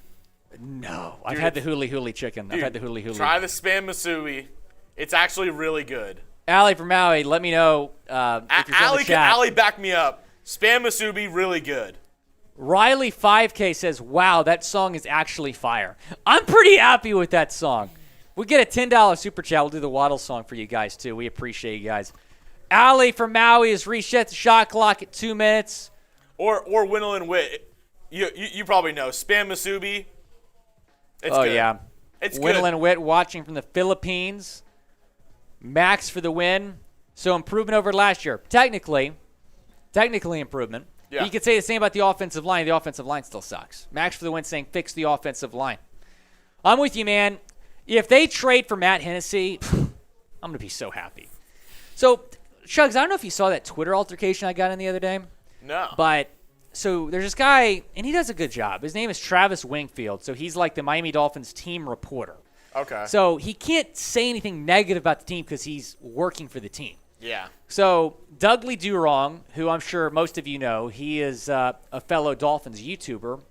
No. I've had the huli huli chicken. I've had the huli huli. Try the Spam Musubi. It's actually really good. Allie from Maui, let me know if you're in the chat. Allie, back me up. Spam Musubi, really good. Riley 5K says, wow, that song is actually fire. I'm pretty happy with that song. We get a $10 super chat. We'll do the Waddle song for you guys, too. We appreciate you guys. Allie from Maui has reset the shot clock at 2 minutes. Or Winnell and Witt. You probably know. Spam Musubi. It's good. Yeah. It's Winnell good. and Witt watching from the Philippines. Max for the win. So improvement over last year. Technically improvement. Yeah. You could say the same about the offensive line. The offensive line still sucks. Max for the win saying fix the offensive line. I'm with you, man. If they trade for Matt Hennessey, I'm going to be so happy. So, Shugs, I don't know if you saw that Twitter altercation I got in the other day. No. But, so there's this guy, and he does a good job. His name is Travis Wingfield. So he's like the Miami Dolphins team reporter. Okay. So he can't say anything negative about the team because he's working for the team. Yeah. So Dudley Durong, who I'm sure most of you know, he is a fellow Dolphins YouTuber,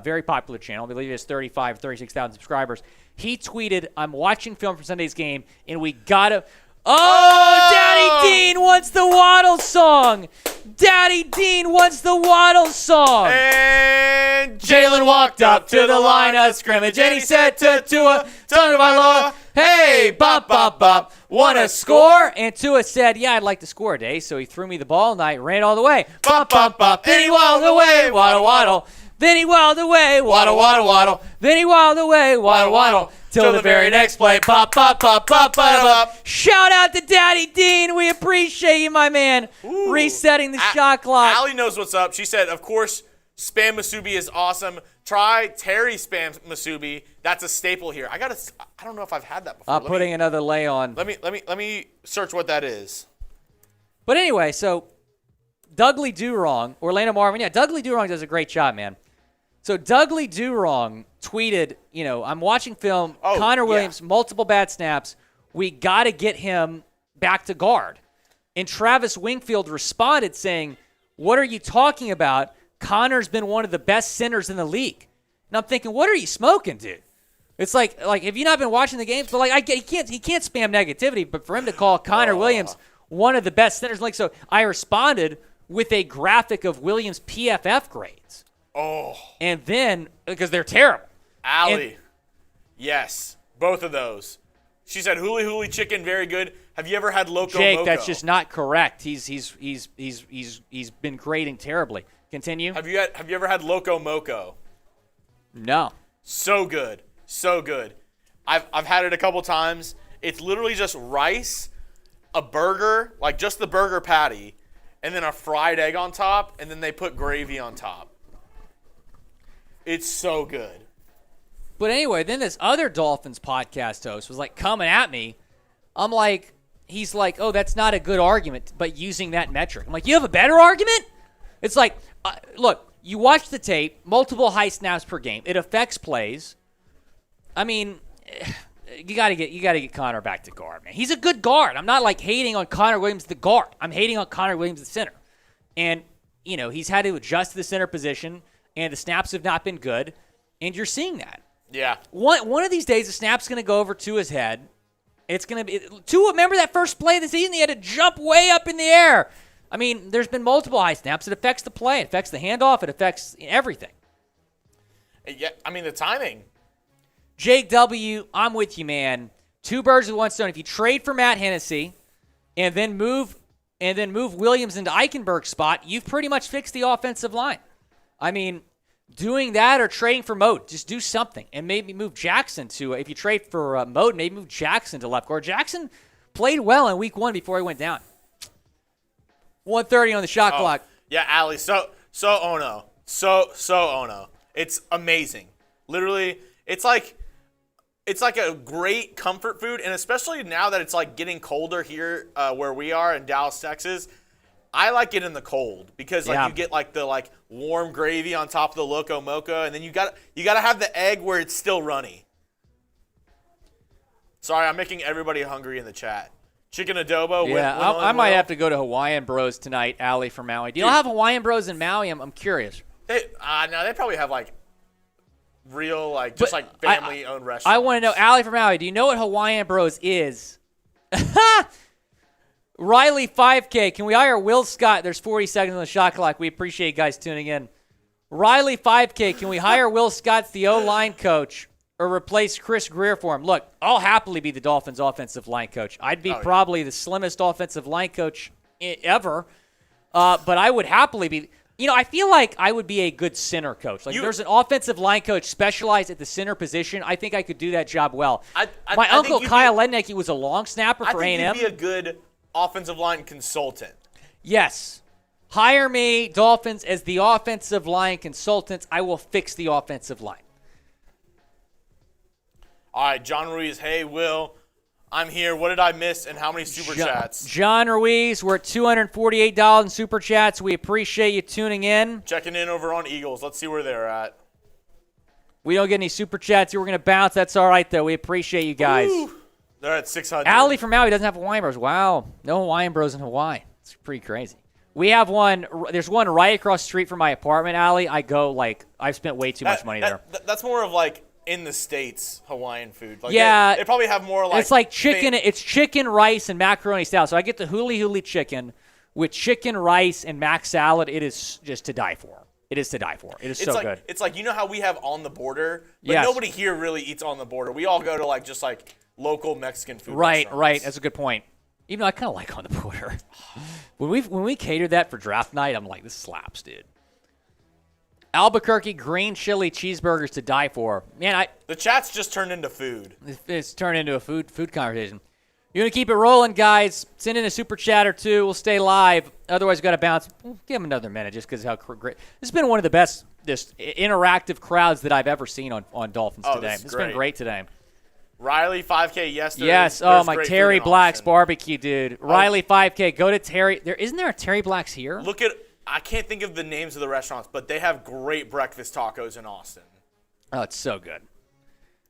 very popular channel. I believe he has 36,000 subscribers. He tweeted, I'm watching film from Sunday's game, and we got to Oh, Daddy Dean wants the Waddle song. Daddy Dean wants the Waddle song. And Jalen walked up to the line of scrimmage and he said to Tua, "Son of my Lord, hey, bop, bop, bop, wanna score?" And Tua said, "Yeah, I'd like to score today." So he threw me the ball and I ran all the way. Bop, bop, bop. Then he waddled away, waddle, waddle. Then he waddled away, waddle, waddle, waddle. Then he waddled away, waddle, waddle. Till the very next play, pop, pop, pop, pop, pop, pop. Shout out to Daddy Dean. We appreciate you, my man. Ooh. Resetting the shot clock. Allie knows what's up. She said, of course, Spam Musubi is awesome. Try Terry Spam Musubi. That's a staple here. I don't know if I've had that before. I'm putting another lay on. Let me search what that is. But anyway, so Dudley Do-Wrong, Orlando Marvin. Yeah, Dudley Do-Wrong does a great job, man. So Dudley Do-Wrong tweeted, I'm watching film, Connor Williams, multiple bad snaps. We got to get him back to guard. And Travis Wingfield responded saying, "What are you talking about? Connor's been one of the best centers in the league." And I'm thinking, what are you smoking, dude? It's like have you not been watching the games? But he can't spam negativity, but for him to call Connor Williams one of the best centers in the league. So I responded with a graphic of Williams' PFF grades. Oh. And then, because they're terrible. Allie. Yes. Both of those. She said, "Huli Huli chicken, very good. Have you ever had Loco Jake, Moco?" that's just not correct. He's been grading terribly. Continue. Have you ever had Loco Moco? No. So good. So good. I've had it a couple times. It's literally just rice, a burger, like just the burger patty, and then a fried egg on top, and then they put gravy on top. It's so good. But anyway, then this other Dolphins podcast host was coming at me. I'm like, he's like, "Oh, that's not a good argument," but using that metric. I'm like, "You have a better argument?" It's like, look, you watch the tape, multiple high snaps per game. It affects plays. I mean, you got to get Connor back to guard, man. He's a good guard. I'm not hating on Connor Williams the guard. I'm hating on Connor Williams the center. And, he's had to adjust to the center position. And the snaps have not been good, and you're seeing that. Yeah. One of these days, the snap's going to go over to his head. It's going to be Tua. Remember that first play of the season? He had to jump way up in the air. I mean, there's been multiple high snaps. It affects the play. It affects the handoff. It affects everything. Yeah. I mean, the timing. Jake W., I'm with you, man. Two birds with one stone. If you trade for Matt Hennessey and then move Williams into Eichenberg's spot, you've pretty much fixed the offensive line. I mean, doing that or trading for Moton, just do something. And maybe move Jackson to, if you trade for Moton, maybe move Jackson to left guard. Jackson played well in week 1 before he went down. 1:30 on the shot clock. Yeah, Allie, so Ono. So Ono. It's amazing. Literally, it's like a great comfort food, and especially now that it's getting colder here where we are in Dallas, Texas. I like it in the cold because you get the warm gravy on top of the Loco Moco, and then you got to have the egg where it's still runny. Sorry, I'm making everybody hungry in the chat. Chicken adobo. Yeah, I might have to go to Hawaiian Bros tonight, Allie from Maui. Do you have Hawaiian Bros in Maui? I'm curious. No, they probably have real family-owned restaurants. I want to know, Allie from Maui. Do you know what Hawaiian Bros is? Riley 5K, can we hire Will Scott? There's 40 seconds on the shot clock. We appreciate you guys tuning in. Riley 5K, can we hire Will Scott, the O-line coach, or replace Chris Greer for him? Look, I'll happily be the Dolphins' offensive line coach. I'd be probably the slimmest offensive line coach ever, but I would happily be. I feel like I would be a good center coach. There's an offensive line coach specialized at the center position. I think I could do that job well. My uncle Kyle Lednicki was a long snapper for A&M. I think you'd be a good offensive line consultant. Yes. Hire me, Dolphins, as the offensive line consultants. I will fix the offensive line. All right, John Ruiz. Hey, Will. I'm here. What did I miss and how many super chats? John Ruiz, we're at $248 in super chats. We appreciate you tuning in. Checking in over on Eagles. Let's see where they're at. We don't get any super chats. We're going to bounce. That's all right, though. We appreciate you guys. Ooh, they're at 600. Allie from Maui doesn't have Hawaiian Bros. Wow. No Hawaiian Bros in Hawaii. It's pretty crazy. We have one. There's one right across the street from my apartment, Allie. I've spent way too much money there. That's more of like in the States Hawaiian food. Like Yeah. they probably have more like it's like chicken. It's chicken, rice, and macaroni style. So I get the huli huli chicken with chicken, rice, and mac salad. It is just to die for. It is to die for. It is so like, good. It's like, you know how we have On the Border? But Yes. nobody here really eats On the Border. We all go to like just like local Mexican food Right, restaurants. right. That's a good point. Even though I kind of like On the Border. when we catered that for draft night, I'm like, this slaps, dude. Albuquerque green chili cheeseburgers to die for. Man, The chat's just turned into food. it's turned into a food conversation. You're going to keep it rolling, guys. Send in a super chat or two. We'll stay live. Otherwise, we've got to bounce. We'll give them another minute just because how great. This has been one of the best interactive crowds that I've ever seen on Dolphins today. this is It's been great today. Riley 5K yesterday. Yes. There's Oh, my great Terry food in Black's Austin. barbecue, dude. Riley 5K. Go to Terry. Isn't there a Terry Black's here? Look at, I can't think of the names of the restaurants, but they have great breakfast tacos in Austin. Oh, it's so good.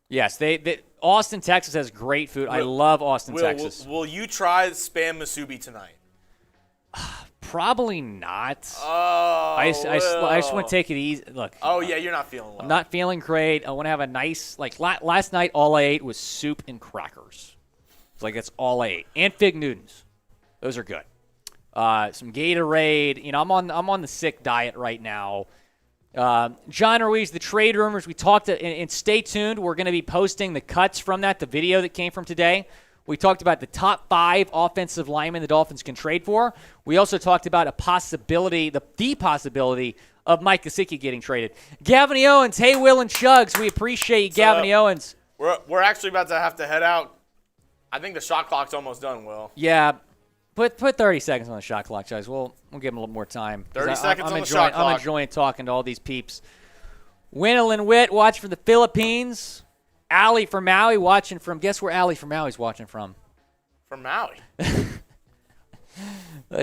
Yes, they Austin, Texas has great food. I love Austin, Texas. Will you try Spam Masubi tonight? Probably not. Oh, I just want to take it easy. Look. Oh, yeah, you're not feeling well. I'm not feeling great. I want to have a nice, like last night, all I ate was soup and crackers. It's like that's all I ate, and fig Newtons. Those are good. Some Gatorade. You know, I'm on the sick diet right now. John Ruiz, the trade rumors. We talked, and stay tuned. We're going to be posting the cuts from that, the video that came from today. We talked about the top 5 offensive linemen the Dolphins can trade for. We also talked about a possibility, the possibility of Mike Gesicki getting traded. Gavin Owens, hey, Will and Shugs, we appreciate you, Gavin Owens. We're actually about to have to head out. I think the shot clock's almost done, Will. Yeah, put 30 seconds on the shot clock, guys. We'll give him a little more time. 30 seconds on the shot clock. I'm enjoying talking to all these peeps. Winnow Witt watching from the Philippines. Allie from Maui watching from. Guess where Allie from Maui's watching from? From Maui.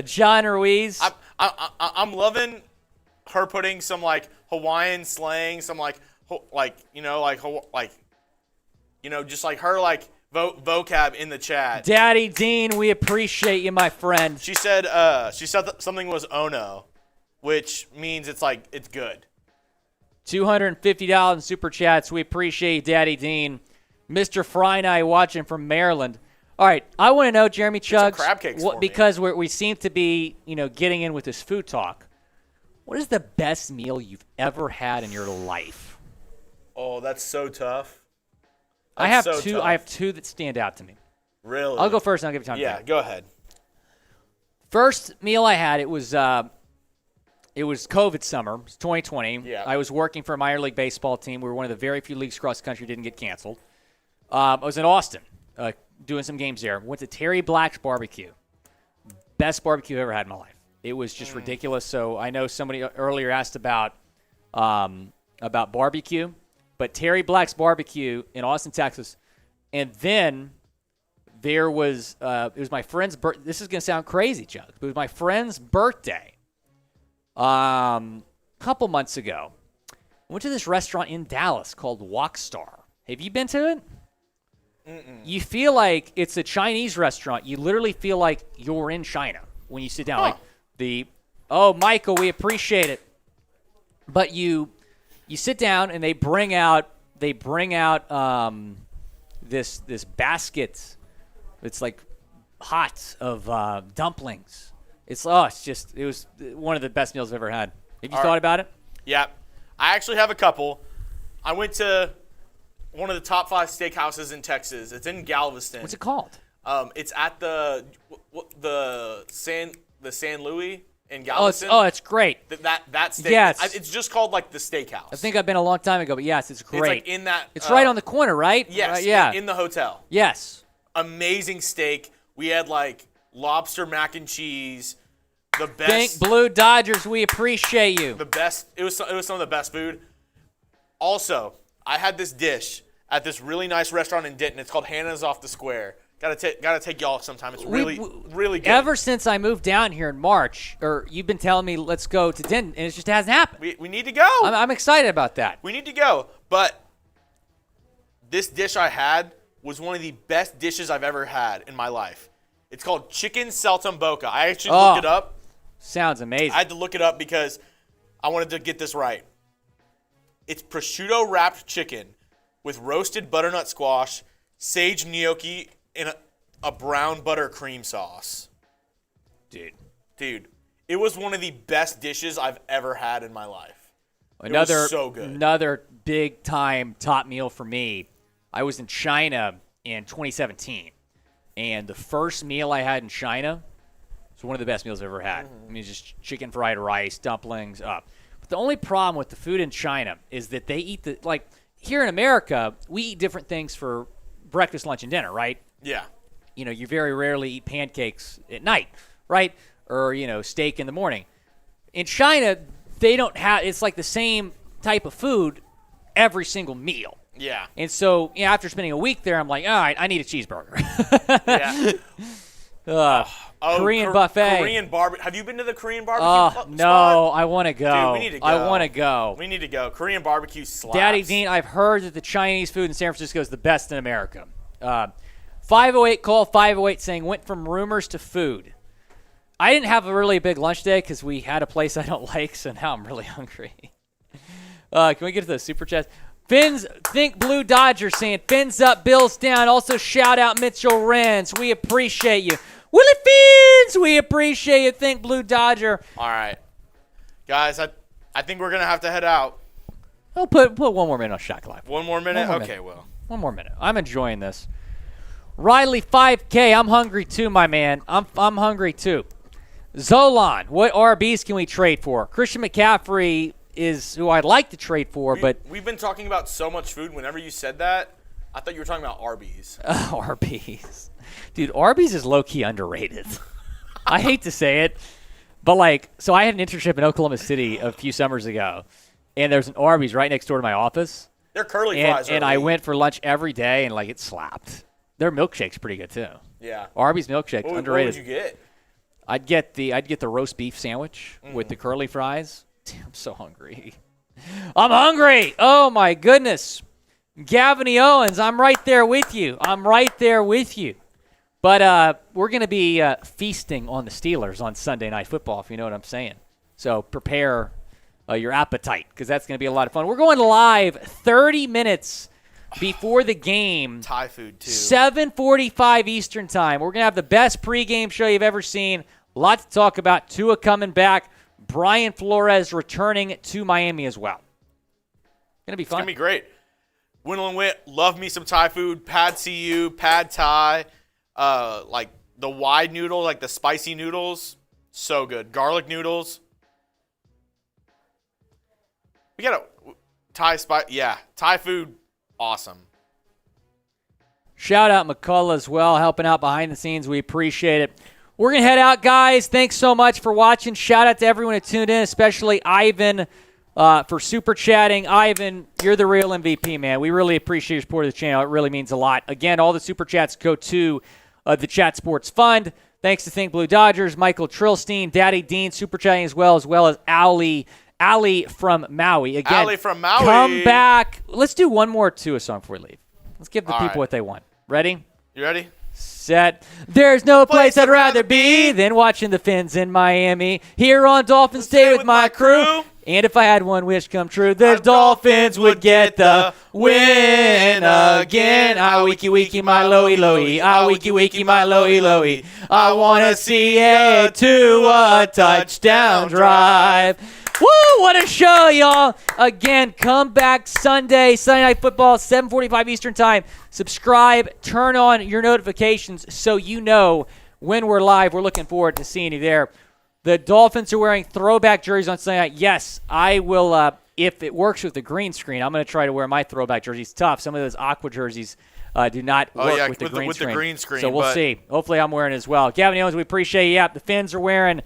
John Ruiz. I'm loving her putting some like Hawaiian slang, some like just like her like vocab in the chat. Daddy Dean, we appreciate you, my friend. She said something was ono, which means it's like it's good. $250 in super chats. We appreciate you, Daddy Dean. Mr. Frynai watching from Maryland. All right, I want to know, Jeremy Chugs, crab cakes for me. because we seem to be, getting in with this food talk. What is the best meal you've ever had in your life? Oh, that's so tough. I have so two. tough. I have two that stand out to me. Really? I'll go first, and I'll give you time. Yeah, to think. go ahead. First meal I had, it was COVID summer. It was 2020. Yeah. I was working for a minor league baseball team. We were one of the very few leagues across the country that didn't get canceled. I was in Austin doing some games there. Went to Terry Black's barbecue. Best barbecue I've ever had in my life. It was just ridiculous. So I know somebody earlier asked about barbecue, but Terry Black's barbecue in Austin, Texas. And then there was it was my friend's birthday. This is going to sound crazy, Chuck. It was my friend's birthday. Couple months ago, I went to this restaurant in Dallas called Walkstar. Have you been to it? You feel like it's a Chinese restaurant. You literally feel like you're in China when you sit down. Like Michael, we appreciate it. But you sit down and they bring out this basket. It's like hot of dumplings. It was one of the best meals I've ever had. Have you thought about it? Yeah. I actually have a couple. I went to one of the top 5 steakhouses in Texas. It's in Galveston. What's it called? It's at the San Luis in Galveston. It's great. That steak. Yes. It's just called like the steakhouse. I think I've been a long time ago, but yes, it's great. It's like in that. It's right on the corner, right? Yes. Yeah. In the hotel. Yes. Amazing steak. We had like lobster mac and cheese. The best. Thank Blue Dodgers. We appreciate you. The best. It was some of the best food. Also, I had this dish at this really nice restaurant in Denton. It's called Hannah's Off the Square. Gotta take y'all sometime. It's really good. Ever since I moved down here in March, or you've been telling me let's go to Denton, and it just hasn't happened. We need to go. I'm excited about that. We need to go. But this dish I had was one of the best dishes I've ever had in my life. It's called chicken saltimbocca. I actually looked it up. Sounds amazing. I had to look it up because I wanted to get this right. It's prosciutto wrapped chicken, with roasted butternut squash, sage gnocchi, and a brown butter cream sauce. Dude, it was one of the best dishes I've ever had in my life. It was so good. Another big time top meal for me. I was in China in 2017, and the first meal I had in China was one of the best meals I've ever had. I mean, just chicken fried rice, dumplings, up. But the only problem with the food in China is that they eat here in America, we eat different things for breakfast, lunch, and dinner, right? Yeah. You know, you very rarely eat pancakes at night, right? Or, steak in the morning. In China, they don't have, it's like the same type of food every single meal. Yeah. And so, after spending a week there, I'm like, all right, I need a cheeseburger. Yeah. Korean buffet. Korean barbecue. Have you been to the Korean barbecue spot? No, I want to go. Dude, we need to go. I want to go. We need to go. Korean barbecue slaps. Daddy Dean, I've heard that the Chinese food in San Francisco is the best in America. 508 call 508 saying went from rumors to food. I didn't have a really big lunch day because we had a place I don't like, so now I'm really hungry. Can we get to the super chats? Fins, think Blue Dodger saying, Fins up, Bills down. Also, shout out Mitchell Renz. We appreciate you. Willy Fins, we appreciate you. Think Blue Dodger. All right. Guys, I think we're going to have to head out. I'll put one more minute on Shot Clock. One more minute? One more Okay, minute. well. One more minute. I'm enjoying this. Riley 5K, I'm hungry too, my man. I'm hungry too. Zolan, what RBs can we trade for? Christian McCaffrey is who I'd like to trade for, but we've been talking about so much food. Whenever you said that, I thought you were talking about Arby's. Arby's. Dude, Arby's is low-key underrated. I hate to say it, but so I had an internship in Oklahoma City a few summers ago, and there's an Arby's right next door to my office. Their curly fries are and I went for lunch every day, and it slapped. Their milkshake's pretty good too. Yeah. Arby's milkshake's underrated. What would you get? I'd get the roast beef sandwich with the curly fries. Damn, I'm so hungry. I'm hungry. Oh my goodness. Gavin Owens, I'm right there with you. But we're going to be feasting on the Steelers on Sunday Night Football, if you know what I'm saying. So prepare your appetite because that's going to be a lot of fun. We're going live 30 minutes before the game. Thai food, too. 7:45 Eastern Time. We're going to have the best pregame show you've ever seen. A lot to talk about. Tua coming back. Brian Flores returning to Miami as well. Going to be fun. It's going to be great. Wendell and Witt, love me some Thai food. Pad CU, Pad Thai, the wide noodle, the spicy noodles. So good. Garlic noodles. We got a Thai food. Awesome. Shout out McCullough as well, helping out behind the scenes. We appreciate it. We're going to head out, guys. Thanks so much for watching. Shout out to everyone who tuned in, especially Ivan for super chatting. Ivan, you're the real MVP, man. We really appreciate your support of the channel. It really means a lot. Again, all the super chats go to the Chat Sports Fund. Thanks to Think Blue Dodgers, Michael Trillstein, Daddy Dean, super chatting as well as Ali from Maui. Again, Ali from Maui. Come back. Let's do one more Tua song before we leave. Let's give the people what they want. Ready? You ready? Set. There's no place I'd rather be than watching the Fins in Miami. Here on Dolphins Day with my crew. And if I had one wish come true, the Dolphins would get the win again. Ah, wiki wiki my loey loey. Ah, wiki wiki my loey loey. I want to see a Tua touchdown drive. Woo, what a show, y'all. Again, come back Sunday Night Football, 7:45 Eastern Time. Subscribe, turn on your notifications so you know when we're live. We're looking forward to seeing you there. The Dolphins are wearing throwback jerseys on Sunday night. Yes, I will, if it works with the green screen, I'm going to try to wear my throwback jerseys. Tough. Some of those aqua jerseys do not work with the green screen. The green screen. So we'll see. Hopefully I'm wearing it as well. Gavin Owens, we appreciate you. Yep, the Fins are wearing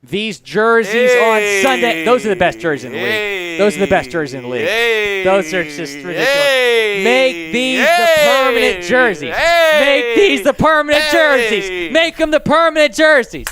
these jerseys on Sunday. Those are the best jerseys in the league. Those are the best jerseys in the league. Those are just ridiculous. Make these the permanent jerseys. Make these the permanent jerseys. Make them the permanent jerseys.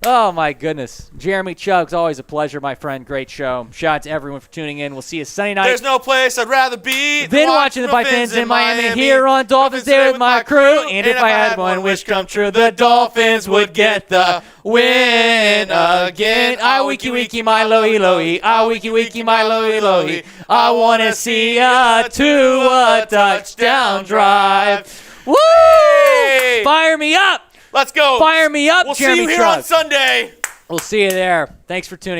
Oh, my goodness. Jeremy Chugg's always a pleasure, my friend. Great show. Shout out to everyone for tuning in. We'll see you Sunday night. There's no place I'd rather be Been watching the Vikings in Miami here on Dolphins Day with my crew. And if I had one wish come true, the Dolphins would get the win again. I wiki wiki my loey loey. I wiki wiki my loey loey. I want to see a Tua touchdown drive. Woo! Hey! Fire me up. Let's go. Fire me up, We'll Jeremy see you here on Chugg. Sunday. We'll see you there. Thanks for tuning in.